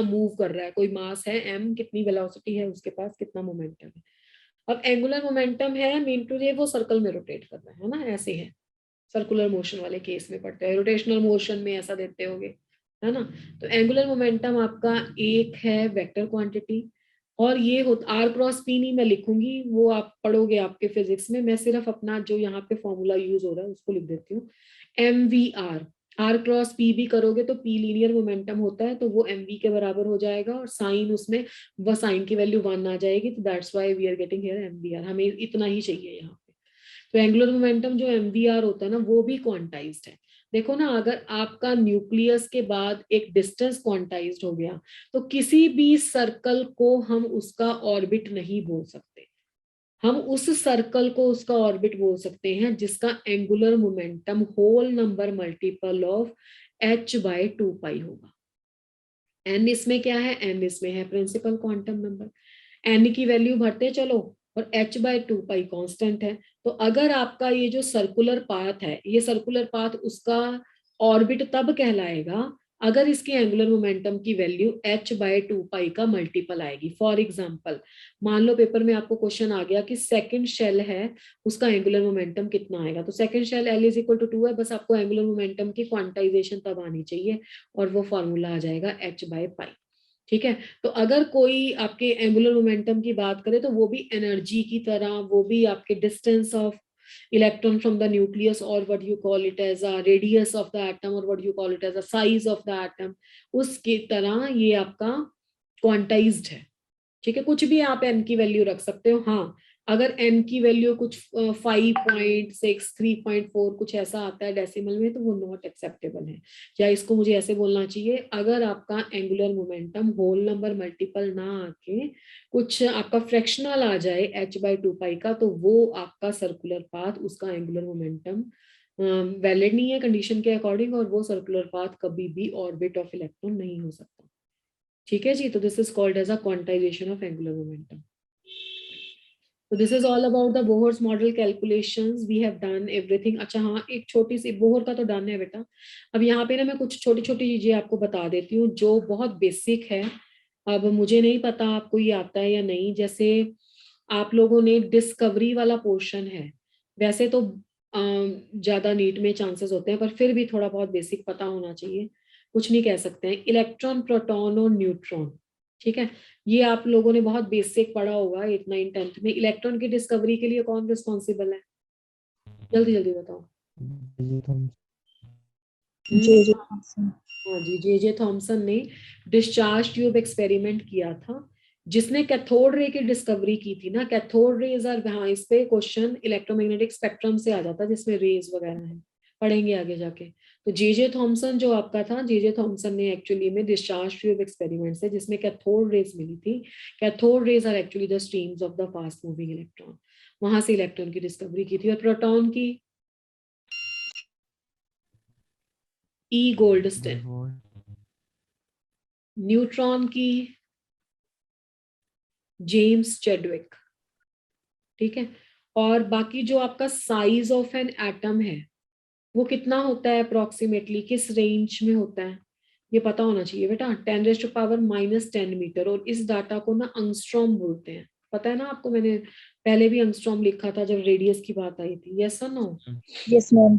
Speaker 1: मूव कर रहा है, कोई मास है m, कितनी वेलोसिटी है उसके पास, कितना मोमेंटम है। अब एंगुलर मोमेंटम है मीन टू ये वो सर्कल में रोटेट कर रहा है ना, ऐसे है, सर्कुलर मोशन वाले केस में पढ़ते हैं, रोटेशनल मोशन में ऐसा देते होगे, है ना। तो एंगुलर मोमेंटम आपका एक है वेक्टर क्वांटिटी, और ये आर क्रॉस पी नहीं मैं लिखूंगी, वो आप पढ़ोगे आपके फिजिक्स में, मैं सिर्फ अपना जो यहाँ पे फॉर्मूला यूज हो रहा है उसको लिख देती हूँ, m v r. R cross p भी करोगे तो पी लीनियर मोमेंटम होता है, तो वो एम वी के बराबर हो जाएगा, और साइन उसमें वह साइन की वैल्यू 1 आ जाएगी, तो that's why we are getting here m v r, हमें इतना ही चाहिए यहाँ पे। तो एंगुलर मोमेंटम जो एमवीआर होता है ना वो भी क्वांटाइज्ड है। देखो ना, अगर आपका न्यूक्लियस के बाद एक डिस्टेंस क्वांटाइज्ड हो गया तो किसी भी सर्कल को हम उसका ऑर्बिट नहीं बोल सकते, हम उस सर्कल को उसका ऑर्बिट बोल सकते हैं जिसका angular momentum whole number multiple of h/2π होगा। एन इसमें क्या है, एन इसमें है प्रिंसिपल क्वांटम नंबर, एन की वैल्यू भरते चलो और h/2π कांस्टेंट है। तो अगर आपका ये जो सर्कुलर पाथ है, ये सर्कुलर पाथ उसका ऑर्बिट तब कहलाएगा अगर इसकी एंगुलर मोमेंटम की वैल्यू h/2π का मल्टीपल आएगी। फॉर एग्जांपल मान लो पेपर में आपको क्वेश्चन आ गया कि सेकंड शेल है उसका एंगुलर मोमेंटम कितना आएगा, तो सेकंड शेल L = 2 है, बस आपको एंगुलर मोमेंटम की क्वांटाइजेशन तब आनी चाहिए और वो फॉर्मूला आ जाएगा h/π। ठीक है, तो अगर कोई आपके एंगुलर मोमेंटम की बात करे तो वो भी एनर्जी की तरह, वो भी आपके distance of electron from the nucleus और what you call it as a radius of the atom और what you call it as a size of the atom, उसकी तरह ये आपका क्वांटाइज्ड है। ठीक है, कुछ भी आप n की वैल्यू रख सकते हो। हाँ, अगर n की वैल्यू कुछ 5.6 3.4 कुछ ऐसा आता है डेसिमल में तो वो नॉट एक्सेप्टेबल है, या इसको मुझे ऐसे बोलना चाहिए, अगर आपका angular momentum whole number multiple ना आके कुछ आपका फ्रैक्शनल आ जाए h/2π का, तो वो आपका सर्कुलर पाथ, उसका एंगुलर मोमेंटम वैलिड नहीं है कंडीशन के अकॉर्डिंग, और वो सर्कुलर पाथ कभी भी ऑर्बिट ऑफ इलेक्ट्रॉन नहीं हो सकता। ठीक है जी, तो this is called as a quantization of angular momentum. So this is all about the Bohr's model calculations. We have done everything. अच्छा हाँ, एक छोटी सी बोहर का तो डन है बेटा। अब यहाँ पे ना मैं कुछ छोटी छोटी चीजें आपको बता देती हूँ जो बहुत बेसिक है। अब मुझे नहीं पता आपको ये आता है या नहीं। जैसे आप लोगों ने डिस्कवरी वाला पोर्शन है, वैसे तो ज्यादा नीट में चांसेस होते हैं, पर फिर भी थोड़ा बहुत बेसिक पता होना चाहिए, कुछ नहीं कह सकते हैं। इलेक्ट्रॉन, प्रोटॉन और न्यूट्रॉन, ठीक है, ये आप लोगों ने बहुत बेसिक पढ़ा होगा 8th 9th 10th में। इलेक्ट्रॉन की डिस्कवरी के लिए कौन रिस्पॉन्सिबल है, जल्दी जल्दी बताओ।
Speaker 3: J.J. Thomson.
Speaker 1: हाँ जी, जे थॉमसन ने डिस्चार्ज ट्यूब एक्सपेरिमेंट किया था, जिसने कैथोड रे की डिस्कवरी की थी ना। कैथोड रेज और हाँ, इस पे क्वेश्चन इलेक्ट्रोमैग्नेटिक स्पेक्ट्रम से आ जाता है, जिसमें रेज वगैरह है, पढ़ेंगे आगे जाके। तो जे थॉमसन जो आपका था, जे थॉमसन ने एक्चुअली में डिस्चार्ज ट्यूब एक्सपेरिमेंट से, जिसमें कैथोड रेज मिली थी। Cathode rays are actually the streams of the fast moving electron, वहां से इलेक्ट्रॉन की डिस्कवरी की थी। और प्रोटॉन की ई गोल्डस्टिन, न्यूट्रॉन की जेम्स चेडविक, ठीक है। और बाकी जो आपका साइज ऑफ एन एटम है वो कितना होता है अप्रोक्सीमेटली, किस रेंज में होता है, ये पता होना चाहिए बेटा। 10⁻⁻10 मीटर। और इस डाटा को ना अंगस्ट्रॉम बोलते हैं, पता है ना आपको, मैंने पहले भी अंगस्ट्रॉम लिखा था जब रेडियस की बात आई थी। यस और नो?
Speaker 3: Yes, ma'am.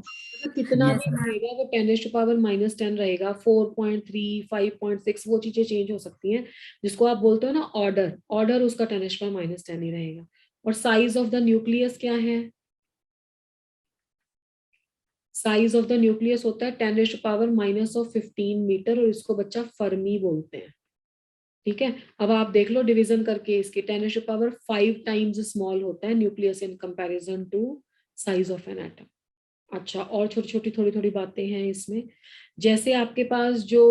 Speaker 1: कितना भी रहेगा वो 10⁻⁻10 रहेगा, 4.3 5.6 वो चीजें चेंज हो सकती हैं। जिसको आप बोलते हो ना ऑर्डर, ऑर्डर उसका 10⁻⁻10 ही रहेगा। और साइज ऑफ द न्यूक्लियस क्या है? साइज ऑफ द न्यूक्लियस होता है 10⁻⁻15 मीटर, और इसको बच्चा फर्मी बोलते हैं, ठीक है। अब आप देख लो डिवीजन करके, इसके 10⁻5 टाइम्स स्मॉल होता है nucleus in comparison to size of an atom. अच्छा, और छोटी छोटी थोड़ी थोड़ी बातें हैं इसमें। जैसे आपके पास जो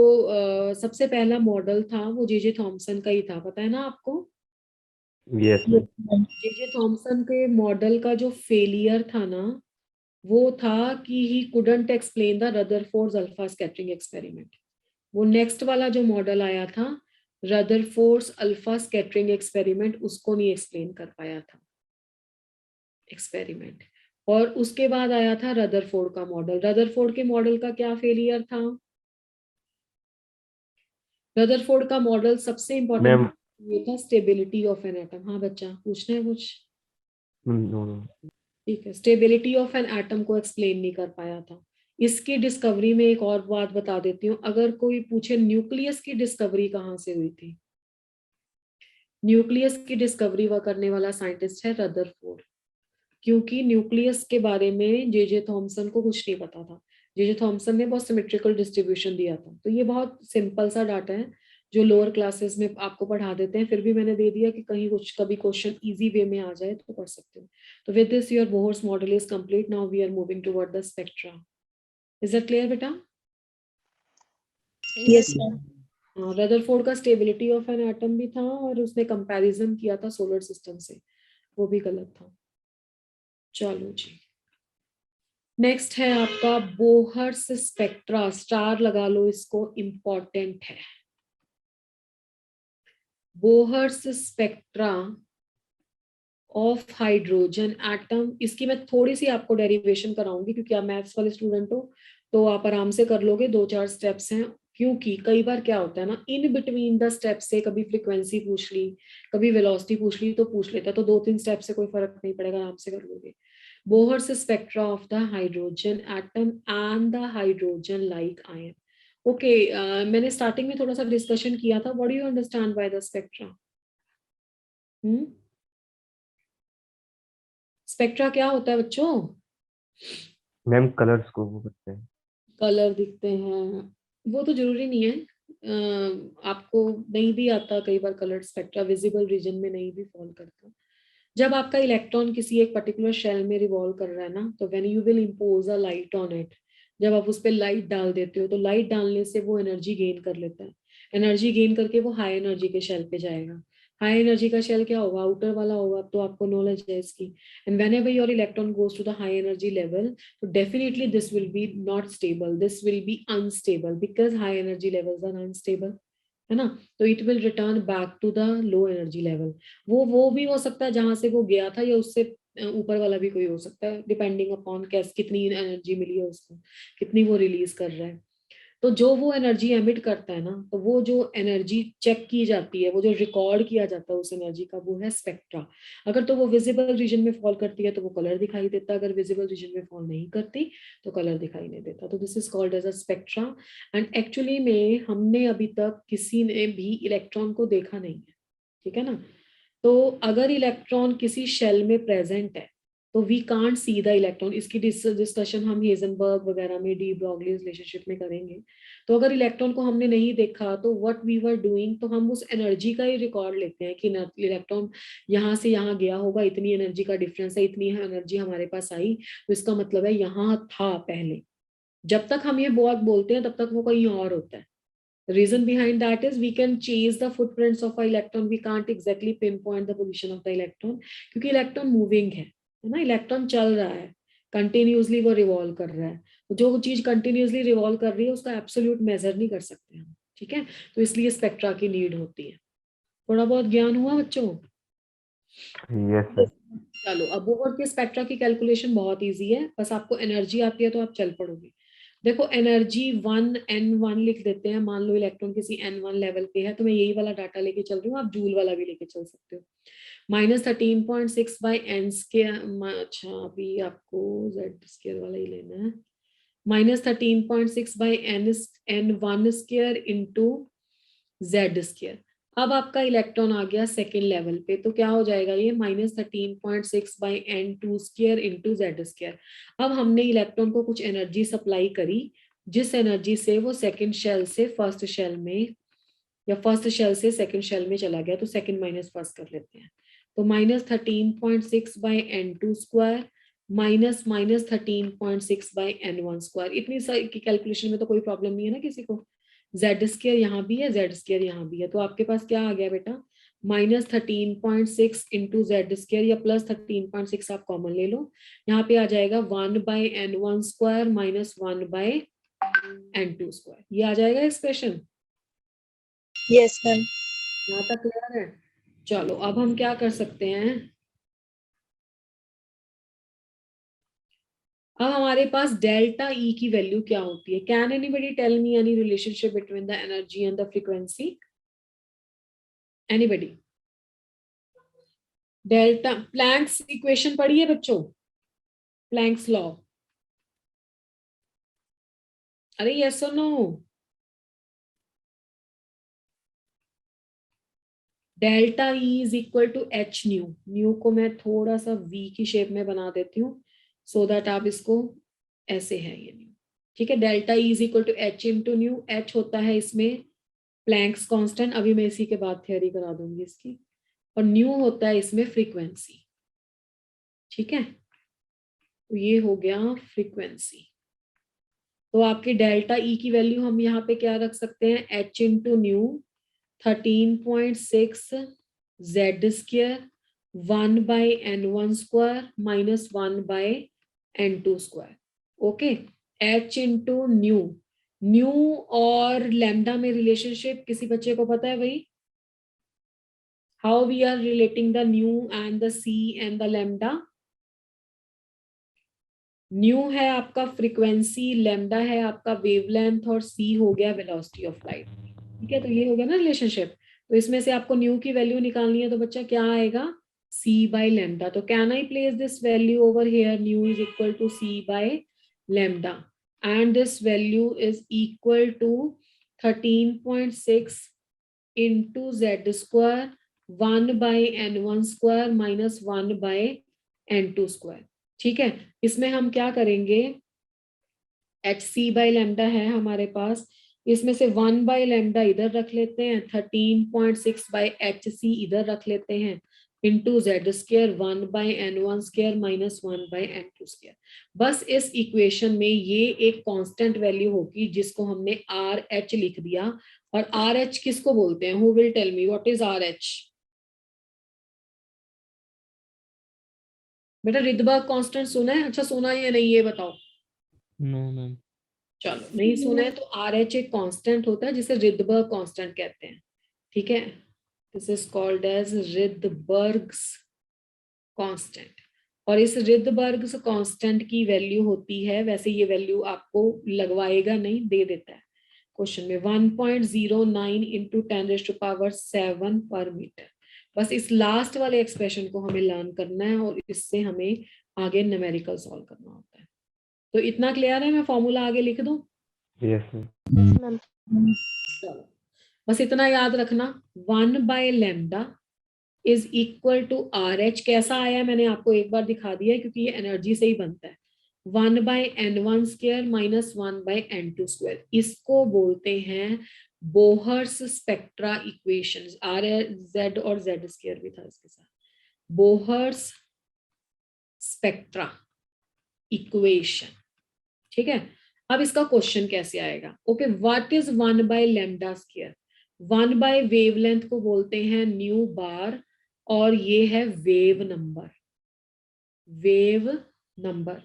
Speaker 1: सबसे पहला मॉडल था वो जे थॉमसन का ही था, पता है ना आपको।
Speaker 2: Yes
Speaker 3: Yes, ma'am.
Speaker 1: J Thomson के मॉडल का जो फेलियर था ना, वो था कि he couldn't explain the Rutherford alpha scattering experiment. वो नेक्स्ट वाला जो मॉडल आया था, रदरफोर्ड अल्फा स्कैटरिंग एक्सपेरिमेंट, उसको नहीं एक्सप्लेन कर पाया था एक्सपेरिमेंट। और उसके बाद आया था रदरफोर्ड का मॉडल। रदरफोर्ड के मॉडल का क्या फेलियर था? रदरफोर्ड का मॉडल सबसे इंपॉर्टेंट
Speaker 2: मैम।
Speaker 1: ये था स्टेबिलिटी ऑफ एन एटम। हाँ बच्चा, पूछना है कुछ?
Speaker 2: No no.
Speaker 1: ठीक है, स्टेबिलिटी ऑफ एन एटम को एक्सप्लेन नहीं कर पाया था। इसकी डिस्कवरी में एक और बात बता देती हूँ, अगर कोई पूछे न्यूक्लियस की डिस्कवरी कहाँ से हुई थी, न्यूक्लियस की डिस्कवरी करने वाला साइंटिस्ट है रदरफोर्ड। क्योंकि न्यूक्लियस के बारे में जे थॉमसन को कुछ नहीं पता था। जे थॉमसन ने बहुत सिमेट्रिकल डिस्ट्रीब्यूशन दिया था। तो ये बहुत सिंपल सा डाटा है जो लोअर क्लासेस में आपको पढ़ा देते हैं, फिर भी मैंने दे दिया कि कहीं कुछ कभी क्वेश्चन इजी वे में आ जाए तो पढ़ सकते हो। तो with this your Bohr's model is complete. Now we are moving toward the spectra. Is that clear बेटा?
Speaker 3: Yes, ma'am.
Speaker 1: रदरफोर्ड का स्टेबिलिटी ऑफ एन एटम भी था, और उसने कंपैरिजन किया था सोलर सिस्टम से, वो भी गलत था। चलो जी, नेक्स्ट है आपका बोहर्स स्पेक्ट्रा। स्टार लगा लो इसको, इंपॉर्टेंट है। Bohr's spectra of hydrogen atom. इसकी मैं थोड़ी सी आपको डेरिवेशन कराऊंगी, क्योंकि आप मैथ्स वाले स्टूडेंट हो तो आप आराम से कर लोगे, 2-4 स्टेप्स हैं। क्योंकि कई बार क्या होता है ना, इन बिटवीन द स्टेप से कभी फ्रीक्वेंसी पूछ ली, कभी वेलोसिटी पूछ ली, तो पूछ लेता है। तो 2-3 स्टेप से कोई फर्क नहीं पड़ेगा, आराम से कर लोगे। Bohr's spectra of the hydrogen atom and the hydrogen like ion. Okay, मैंने स्टार्टिंग में थोड़ा सा डिस्कशन किया था। What do you understand by the spectra? Spectra क्या होता है बच्चों?
Speaker 2: मैम कलर्स को वो करते हैं।
Speaker 1: कलर दिखते हैं, वो तो जरूरी नहीं है। आपको नहीं भी आता कई बार कलर स्पेक्ट्रा, विजिबल रीजन में नहीं भी फॉल करता। जब आपका इलेक्ट्रॉन किसी एक पर्टिकुलर शेल में रिवॉल्व कर रहा है ना, तो when you will impose a light on it, जब आप उस पर लाइट डाल देते हो, तो लाइट डालने से वो एनर्जी गेन कर लेता है। एनर्जी गेन करके वो हाई एनर्जी के शेल पे जाएगा। हाई एनर्जी का शेल क्या होगा? आउटर वाला होगा। अब तो आपको नॉलेज है इसकी। And whenever your electron goes to the high energy level, तो definitely this will be not stable, this will be unstable, because high energy levels are unstable, है ना। तो it will return back to the low energy level. वो भी हो सकता है जहां से वो गया था, या उससे ऊपर वाला भी कोई हो सकता है, डिपेंडिंग अपॉन कैस कितनी एनर्जी मिली है उसको, कितनी वो रिलीज कर रहा है। तो जो वो एनर्जी एमिट करता है ना, तो वो जो एनर्जी चेक की जाती है, वो जो रिकॉर्ड किया जाता है उस एनर्जी का, वो है स्पेक्ट्रा। अगर तो वो विजिबल रीजन में फॉल करती है तो वो कलर दिखाई देता है, अगर विजिबल रीजन में फॉल नहीं करती तो कलर दिखाई नहीं देता। तो this is called as a spectra. And actually में हमने अभी तक किसी ने भी इलेक्ट्रॉन को देखा नहीं है, ठीक है ना। तो अगर इलेक्ट्रॉन किसी शेल में प्रेजेंट है, तो we can't see the electron. इसकी डिस्कशन हम हेजनबर्ग वगैरह में, डी ब्रॉगली रिलेशनशिप में करेंगे। तो अगर इलेक्ट्रॉन को हमने नहीं देखा तो व्हाट वी वर डूइंग, तो हम उस एनर्जी का ही रिकॉर्ड लेते हैं कि इलेक्ट्रॉन यहाँ से यहाँ गया होगा, इतनी एनर्जी का डिफरेंस है, इतनी एनर्जी हमारे पास आई, तो इसका मतलब है यहाँ था पहले। जब तक हम ये बहुत बोलते हैं तब तक वो कहीं और होता है। The reason behind that is we can chase the footprints of an electron. We can't exactly pinpoint the position of the electron क्योंकि इलेक्ट्रॉन मूविंग है ना, इलेक्ट्रॉन चल रहा है, कंटिन्यूसली वो रिवॉल्व कर रहा है। तो जो चीज कंटिन्यूसली रिवॉल्व कर रही है उसका एब्सोल्यूट मेजर नहीं कर सकते हम, ठीक है। तो इसलिए स्पेक्ट्रा की नीड होती है। थोड़ा बहुत ज्ञान हुआ बच्चों?
Speaker 2: Yes sir.
Speaker 1: चलो, अब बोहर के स्पेक्ट्रा की कैलकुलेशन बहुत इजी है, बस आपको एनर्जी आती है तो आप चल पड़ोगे। देखो एनर्जी 1n1 लिख देते हैं। मान लो इलेक्ट्रॉन किसी n1 लेवल पे है, तो मैं यही वाला डाटा लेके चल रही हूँ, आप जूल वाला भी लेके चल सकते हो। -13.6 बाई एन स्क्वायर, अच्छा अभी आपको z स्क्वायर वाला ही लेना है। -13.6 by n1 square into z square. अब आपका इलेक्ट्रॉन आ गया सेकेंड लेवल पे, तो क्या हो जाएगा ये -13.6 by n2 square into z square. अब हमने इलेक्ट्रॉन को कुछ एनर्जी सप्लाई करी, जिस एनर्जी से वो सेकेंड शेल से फर्स्ट शेल में, या फर्स्ट शेल से सेकेंड शेल में चला गया, तो सेकेंड माइनस फर्स्ट कर लेते हैं। तो -13.6 by n2 square minus -13.6 by n1 square. इतनी सारी की कैलकुलेशन में तो कोई प्रॉब्लम नहीं है ना किसी को। z स्क्वायर यहाँ भी है, z स्क्वायर यहाँ भी है, तो आपके पास क्या आ गया बेटा, -13.6 इंटू z स्क्वायर या +13.6 आप कॉमन ले लो। यहाँ पे आ जाएगा 1 by n1 square minus 1 by n2 square. ये आ जाएगा एक्सप्रेशन।
Speaker 3: Yes, ma'am.
Speaker 1: यहाँ तक क्लियर है? चलो अब हम क्या कर सकते हैं, अब हमारे पास डेल्टा ई की वैल्यू क्या होती है? Can anybody tell me any relationship between the energy and the frequency? Anybody? Delta Planck's equation पढ़ी है बच्चों, प्लैंक्स लॉ? अरे यस और no? Delta E is equal to h nu. Nu को मैं थोड़ा सा वी की शेप में बना देती हूँ सो दैट आप इसको, ऐसे है ये न्यू, ठीक है। Delta E is equal to h into nu. H होता है इसमें प्लैंक्स कांस्टेंट, अभी मैं इसी के बाद थ्योरी करा दूंगी इसकी, और न्यू होता है इसमें फ्रीक्वेंसी, ठीक है। तो ये हो गया फ्रीक्वेंसी। तो आपकी डेल्टा ई की वैल्यू हम यहाँ पे क्या रख सकते हैं, h into nu 13.6 z square 1 by n1 square minus 1 by n2 square. Okay, h into nu. Nu और लैम्डा में रिलेशनशिप किसी बच्चे को पता है भाई? How we are relating the nu and the c and the lambda? Nu है आपका फ्रीक्वेंसी, लैम्डा है आपका वेवलेंथ, और सी हो गया वेलोसिटी ऑफ लाइट, ठीक है। तो ये हो गया ना रिलेशनशिप। तो इसमें से आपको न्यू की वैल्यू निकालनी है, तो बच्चा क्या आएगा, c बाई लैम्डा। तो can I place this value over here, nu is equal to c by lambda, and this value is equal to 13.6 into z square 1 by n1 square minus 1 by n2 square, ठीक है। इसमें हम क्या करेंगे, H C by lambda है हमारे पास, इसमें से 1 बाई लैम्डा इधर रख लेते हैं, 13.6 बाई एच सी इधर रख लेते हैं, into Z square 1 by n1 square minus 1 by n2 square. बस इस इक्वेशन में ये एक कांस्टेंट वैल्यू होगी जिसको हमने आर एच लिख दिया। और आर एच किसको बोलते हैं? Who will tell me what is r h? बेटा रिडबर्ग कांस्टेंट सुना है? अच्छा सुना या नहीं ये बताओ।
Speaker 5: No ma'am.
Speaker 1: चलो नहीं सुना है तो आर एच एक कांस्टेंट होता है जिसे रिडबर्ग कांस्टेंट कहते हैं, ठीक है। This is called as Rydberg's constant. और इस रिडबर्ग्स कांस्टेंट की वैल्यू होती है, वैसे ये वैल्यू आपको लगवाएगा नहीं, दे देता है क्वेश्चन में, 1.09 इंटू 10⁻⁷ पर मीटर। बस इस लास्ट वाले एक्सप्रेशन को हमें लर्न करना है और इससे हमें आगे न्यूमेरिकल सॉल्व करना होता है। तो इतना क्लियर है? मैं फॉर्मूला आगे लिख दूं?
Speaker 2: Yes
Speaker 3: Ma'am.
Speaker 1: चलो बस इतना याद रखना, 1 by lambda is equal to r h. कैसा आया मैंने आपको एक बार दिखा दिया है क्योंकि ये एनर्जी से ही बनता है। 1/n1 square minus 1/n2 square, इसको बोलते हैं Bohr's spectra equations. Are Z और जेड स्क्वायर भी था इसके साथ। बोहर्स स्पेक्ट्रा इक्वेशन, ठीक है। अब इसका क्वेश्चन कैसे आएगा? Okay, what is 1/λ square? 1 wavelength को बोलते हैं न्यू बार, और ये है wave number. Wave number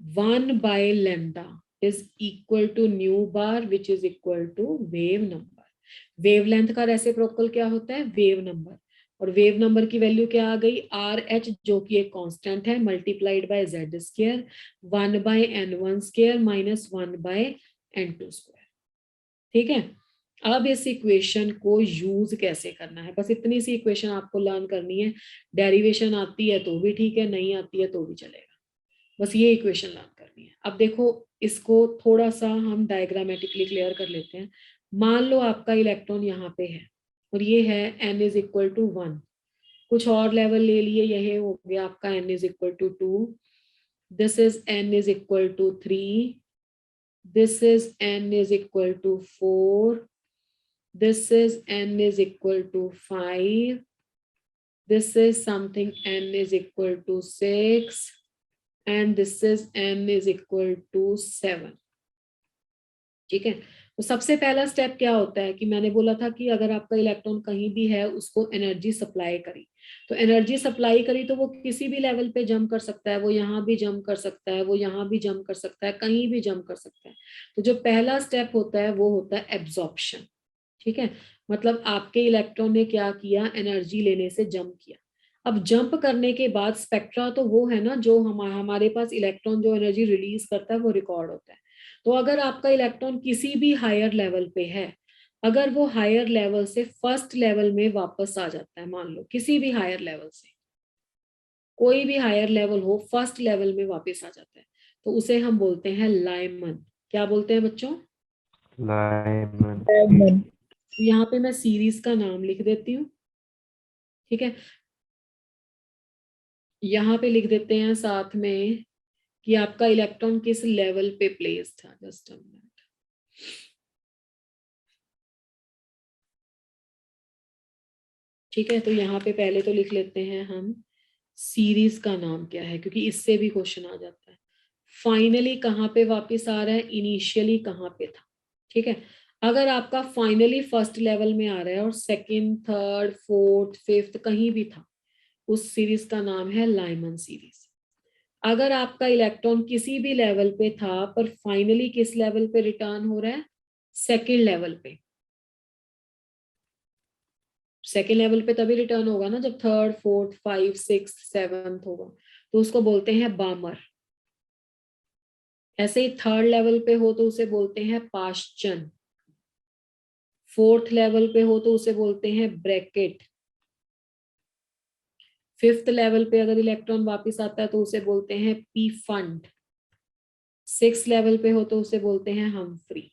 Speaker 1: 1/λ is equal to nu bar which is equal to wave number. Wavelength का रेसिप्रोकल क्या होता है? Wave number. और वेव नंबर की वैल्यू क्या आ गई? आर एच, जो कि एक कांस्टेंट है, multiplied by Z square 1/n1 square minus 1/n2 square. ठीक है, अब इस इक्वेशन को यूज कैसे करना है, बस इतनी सी इक्वेशन आपको लर्न करनी है। डेरिवेशन आती है तो भी ठीक है, नहीं आती है तो भी चलेगा, बस ये इक्वेशन लर्न करनी है। अब देखो, इसको थोड़ा सा हम डायग्रामेटिकली क्लियर कर लेते हैं। मान लो आपका इलेक्ट्रॉन यहाँ पे है और ये है n इज इक्वल टू 1। कुछ और लेवल ले लिए, यही हो गया आपका n is equal to 2, this is n is equal to 3, this is n is equal to 4, this is n is equal to 5, this is something n is equal to 6, and this is n is equal to 7। ठीक है, तो सबसे पहला step क्या होता है कि मैंने बोला था कि अगर आपका इलेक्ट्रॉन कहीं भी है उसको एनर्जी सप्लाई करी, तो एनर्जी सप्लाई करी तो वो किसी भी लेवल पे जंप कर सकता है, वो यहाँ भी जंप कर सकता है, वो यहाँ भी जंप कर सकता है, कहीं भी जंप कर सकता है। तो जो पहला स्टेप होता है वो होता है एब्जॉर्प्शन। ठीक है, मतलब आपके इलेक्ट्रॉन ने क्या किया? एनर्जी लेने से जंप किया। अब जंप करने के बाद स्पेक्ट्रा तो वो है ना, जो हमारे पास इलेक्ट्रॉन जो एनर्जी रिलीज करता है वो रिकॉर्ड होता है। तो अगर आपका इलेक्ट्रॉन किसी भी हायर लेवल पे है, अगर वो हायर लेवल से फर्स्ट लेवल में वापस आ जाता है, मान लो किसी भी हायर लेवल से, कोई भी हायर लेवल हो, फर्स्ट लेवल में वापस आ जाता है, तो उसे हम बोलते हैं लाइमन। क्या बोलते हैं बच्चों?
Speaker 2: लाइमन।
Speaker 1: यहाँ पे मैं सीरीज का नाम लिख देती हूँ। ठीक है, यहाँ पे लिख देते हैं साथ में कि आपका इलेक्ट्रॉन किस लेवल पे प्लेस था। Just a minute. ठीक है, तो यहाँ पे पहले तो लिख लेते हैं हम सीरीज का नाम क्या है, क्योंकि इससे भी क्वेश्चन आ जाता है। फाइनली कहाँ पे वापस आ रहा है, इनिशियली कहाँ पे था। ठीक है, अगर आपका फाइनली फर्स्ट लेवल में आ रहा है और सेकंड, थर्ड, फोर्थ, फिफ्थ कहीं भी था, उस सीरीज का नाम है लाइमन सीरीज। अगर आपका इलेक्ट्रॉन किसी भी लेवल पे था पर फाइनली किस लेवल पे रिटर्न हो रहा है? सेकंड लेवल पे। सेकेंड लेवल पे तभी रिटर्न होगा ना जब थर्ड, फोर्थ, 5, 6, 7 होगा, तो उसको बोलते हैं बामर। ऐसे ही थर्ड लेवल पे हो तो उसे बोलते हैं पाश्चन, फोर्थ लेवल पे हो तो उसे बोलते हैं ब्रैकेट, फिफ्थ लेवल पे अगर इलेक्ट्रॉन वापस आता है तो उसे बोलते हैं पी फंड, सिक्स लेवल पे हो तो उसे बोलते हैं हम्फ्री।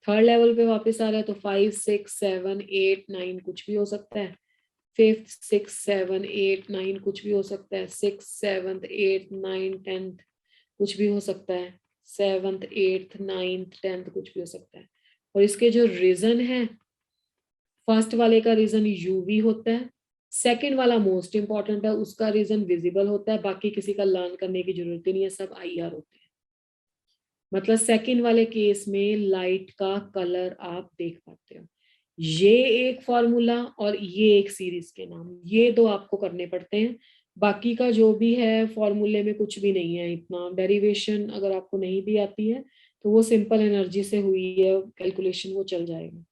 Speaker 1: थर्ड लेवल पे वापस आ रहा है तो 5, 6, 7, 8, 9 कुछ भी हो सकता है। फिफ्थ, 6, 7, 8, 9 कुछ भी हो सकता है। 6, 7, 8, 9, 10 कुछ भी हो सकता है। 7th, 8th, 9th, 10th कुछ भी हो सकता है। और इसके जो रीजन है, फर्स्ट वाले का रीजन यूवी होता है, सेकंड वाला मोस्ट इंपॉर्टेंट है, उसका रीजन विजिबल होता है, बाकी किसी का लर्न करने की जरूरत ही नहीं है, सब आईआर होते हैं। मतलब सेकंड वाले केस में लाइट का कलर आप देख पाते हो। ये एक फॉर्मूला और ये एक सीरीज के नाम, ये दो आपको करने पड़ते हैं। बाकी का जो भी है फॉर्मूले में कुछ भी नहीं है इतना। डेरिवेशन अगर आपको नहीं भी आती है तो वो सिंपल एनर्जी से हुई है कैलकुलेशन, वो चल जाएगा।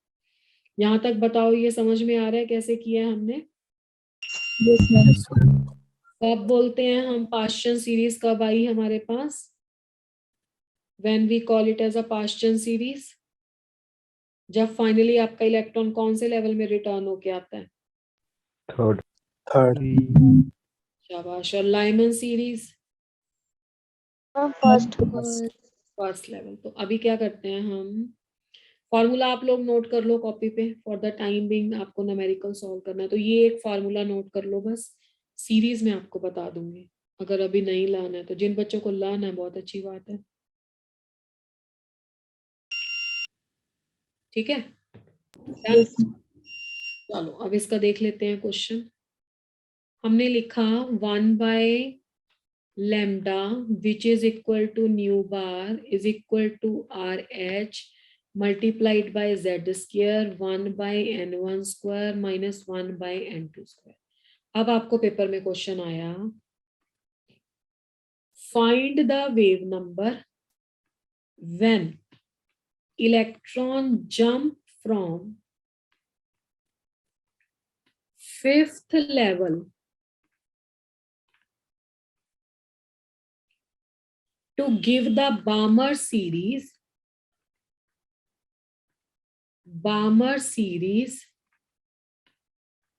Speaker 1: यहाँ तक बताओ, ये समझ में आ रहा है कैसे किया है हमने? कब बोलते हैं हम पाश्चन सीरीज कब आई हमारे पास? when we call it as a Paschen series, जब फाइनली आपका इलेक्ट्रॉन कौन से लेवल में रिटर्न होके आता है?
Speaker 2: थर्ड।
Speaker 1: शाबाश। और Lyman series?
Speaker 3: First.
Speaker 1: First level. तो अभी क्या करते हैं हम, फॉर्मूला आप लोग नोट कर लो कॉपी पे, फॉर द टाइम बिंग आपको न्यूमेरिकल सॉल्व करना है, तो ये एक फॉर्मूला नोट कर लो बस, सीरीज में आपको बता दूंगी। अगर अभी नहीं लाना है तो जिन बच्चों को लाना है बहुत अच्छी बात है, ठीक है।
Speaker 3: Yes.
Speaker 1: चलो अब इसका देख लेते हैं क्वेश्चन। हमने लिखा 1/λ which is equal to nu bar is equal to RH multiplied by z square 1/n1 square minus 1/n2 square। अब आपको पेपर में क्वेश्चन आया, find the wave number when electron jump from 5th level to give the Balmer series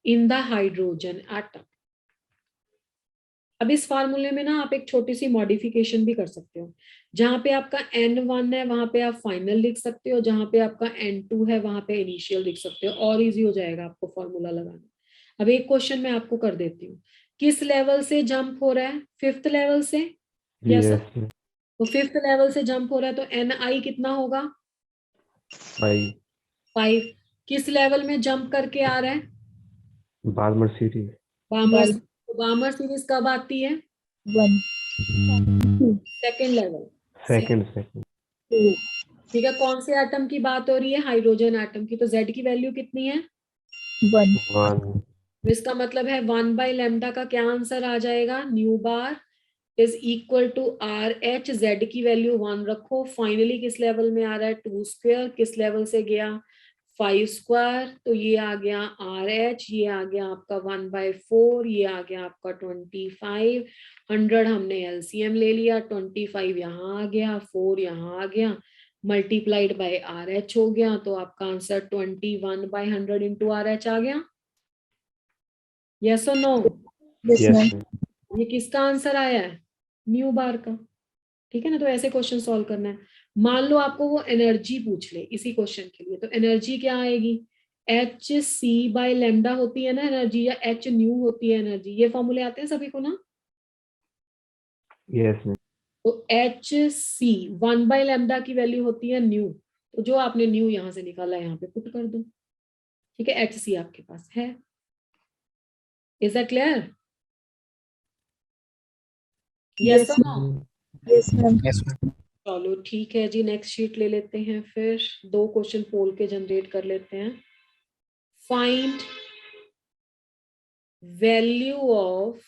Speaker 1: in the hydrogen atom। अब इस फार्मूले में ना आप एक छोटी सी मॉडिफिकेशन भी कर सकते हो, जहां पे आपका N1 है वहां पे आप फाइनल लिख सकते हो, जहां पे आपका N2 है वहां पे इनिशियल लिख सकते हो, और इजी हो जाएगा आपको फॉर्मूला लगाना। अब एक क्वेश्चन मैं आपको कर देती हूँ, किस लेवल से जंप हो रहा है? 5th लेवल से, यस
Speaker 2: yes,
Speaker 1: तो 5th लेवल से जंप हो रहा है तो Ni कितना होगा?
Speaker 2: 5
Speaker 1: 5। किस लेवल में जंप करके आ रहा है?
Speaker 2: बार्मर सीरीज
Speaker 1: बामर।
Speaker 3: One.
Speaker 1: तो बामर सीरीज कब आती है?
Speaker 3: 1, 2,
Speaker 1: सेकेंड लेवल।
Speaker 2: सेकंड
Speaker 3: 2,
Speaker 1: ठीक है, कौन से एटम की बात हो रही है? हाइड्रोजन एटम की। तो Z की वैल्यू कितनी है?
Speaker 3: 1.
Speaker 2: 1
Speaker 1: इसका मतलब है 1/λ का क्या आंसर आ जाएगा? Nu bar is equal to RH। Z की वैल्यू 1 रखो। फाइनली किस लेवल में आ रहा है? 2 स्क्वायर। किस लेवल से गया? 5 स्क्वायर। तो ये आ गया RH, ये आ गया आपका 1/4, ये आ गया आपका 25। 100 हमने LCM ले लिया, 25 यहाँ आ गया, 4 यहाँ आ गया, मल्टीप्लाइड बाय RH हो गया, तो आपका आंसर 21/100 इंटू RH आ गया। यस और नो?
Speaker 3: Yes,
Speaker 2: yes
Speaker 3: ma'am.
Speaker 1: ये किसका आंसर आया है? न्यू बार का। ठीक है ना, तो ऐसे क्वेश्चन सॉल्व करना है। मान लो आपको वो एनर्जी पूछ ले इसी क्वेश्चन के लिए, तो एनर्जी क्या आएगी? Hc/λ होती है ना एनर्जी, या H न्यू होती है एनर्जी। ये फॉर्मूले आते हैं सभी को ना?
Speaker 2: यस
Speaker 1: तो Hc 1/λ की वैल्यू होती है न्यू, तो जो आपने न्यू यहां से निकाला है यहाँ पे पुट कर दो। ठीक है, Hc आपके पास है। Is that clear? यस और नो?
Speaker 3: Yes, ma'am.
Speaker 1: चलो ठीक है जी, नेक्स्ट शीट ले लेते हैं, फिर 2 क्वेश्चन पोल के जनरेट कर लेते हैं। Find value of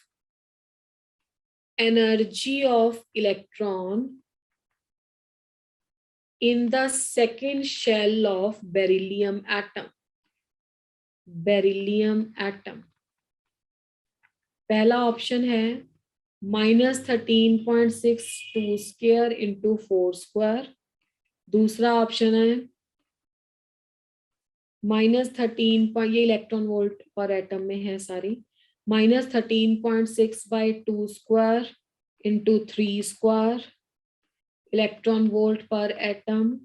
Speaker 1: energy of electron in the second shell of beryllium atom। beryllium atom पहला ऑप्शन है -13.62 स्क्वायर इंटू 4 स्क्वायर। दूसरा ऑप्शन है -13, ये इलेक्ट्रॉन वोल्ट पर एटम में है सारी, -13.6/2 square into 3 square electron volt पर एटम।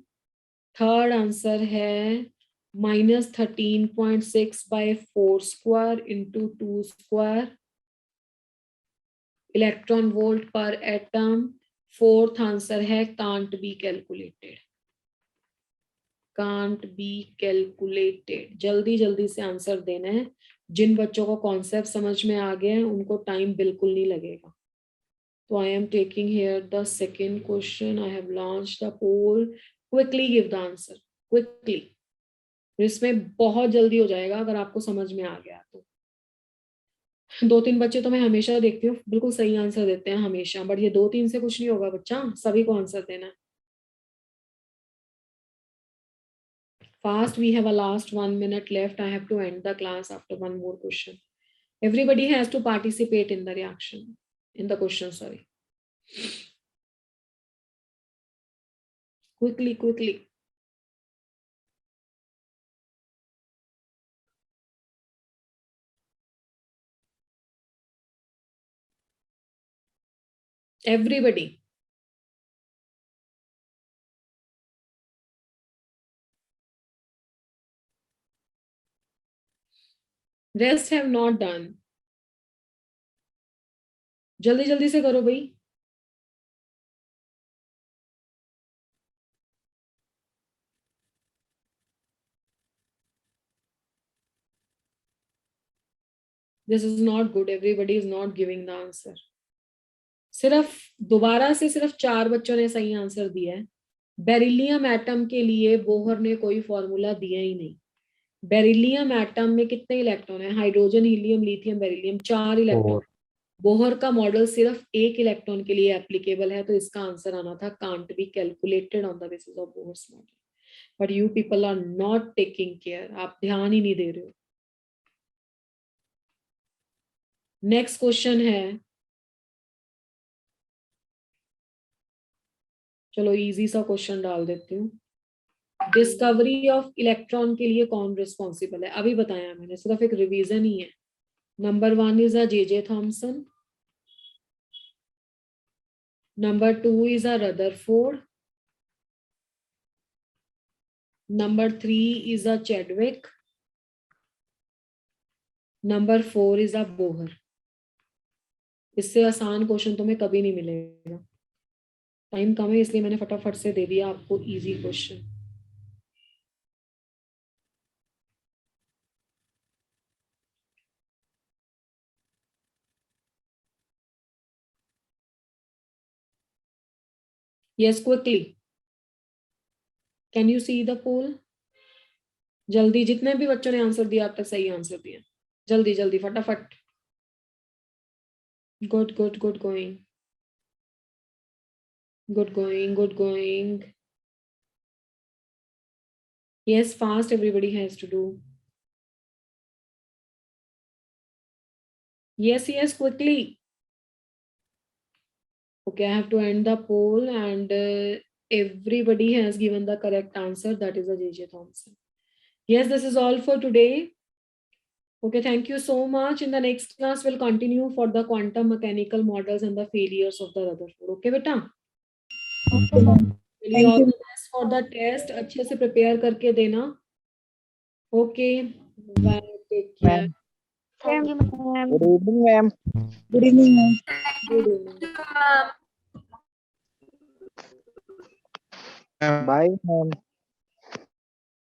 Speaker 1: थर्ड आंसर है -13.6/4 square into 2 square electron volt पर एटम। फोर्थ आंसर है can't be calculated. Can't be calculated. जल्दी जल्दी से आंसर देना है। जिन बच्चों को कॉन्सेप्ट समझ में आ गए हैं उनको टाइम बिल्कुल नहीं लगेगा। तो I am taking here the second question. I have launched the poll. Quickly give the answer, quickly. इसमें बहुत जल्दी हो जाएगा अगर आपको समझ में आ गया तो। 2-3 बच्चे तो मैं हमेशा देखती हूँ बिल्कुल सही आंसर देते हैं हमेशा, बट ये 2-3 से कुछ नहीं होगा बच्चा, सभी को आंसर देना है। Fast, we have a last 1 minute left. I have to end the class after one more question. Everybody has to participate in the reaction, in the question, sorry. Quickly, quickly. Everybody. Rest have not done. जल्दी जल्दी से करो भाई. This is not good. Everybody is not giving the answer. सिर्फ दोबारा से सिर्फ 4 बच्चों ने सही आंसर दिया है. बेरिलियम एटम के लिए बोहर ने कोई फॉर्मूला दिया ही नहीं. बेरिलियम एटम में कितने इलेक्ट्रॉन है? Hydrogen, helium, lithium, beryllium, 4 electron. Bohr का मॉडल सिर्फ 1 इलेक्ट्रॉन के लिए एप्लीकेबल है, तो इसका आंसर आना था can't be calculated on the basis of Bohr's model. But you people are not taking care. आप ध्यान ही नहीं दे रहे हो. नेक्स्ट क्वेश्चन है, चलो इजी सा क्वेश्चन डाल देती हूँ. डिस्कवरी ऑफ इलेक्ट्रॉन के लिए कौन रिस्पॉन्सिबल है? अभी बताया मैंने, सिर्फ एक रिवीजन ही है. Number 1 is J Thomson. Number 2 is Rutherford. Number 3 is Chadwick. Number 4 is Bohr. इससे आसान क्वेश्चन तुम्हें कभी नहीं मिलेगा. टाइम कम है इसलिए मैंने फटाफट से दे दिया आपको easy question. Yes, quickly can you see the poll? जल्दी, जितने भी बच्चों ने आंसर दिया अब तक सही आंसर दिया. जल्दी जल्दी फटाफट. Good good good going. Good going, good going. Yes, fast everybody has to do. Yes, yes, quickly. Okay, I have to end the poll and everybody has given the correct answer. That is a J.J. Thomson. Yes, this is all for today. Okay, thank you so much. In the next class, we'll continue for the quantum mechanical models and the failures of the Rutherford. Okay, beta?
Speaker 3: Okay, ma'am.
Speaker 1: Will you all the best for the test? अच्छे से prepare करके देना. Okay. Bye. Take care.
Speaker 3: Thank you, ma'am.
Speaker 5: Good evening, ma'am.
Speaker 3: Good evening, ma'am.
Speaker 1: Good evening.
Speaker 5: Bye, ma'am.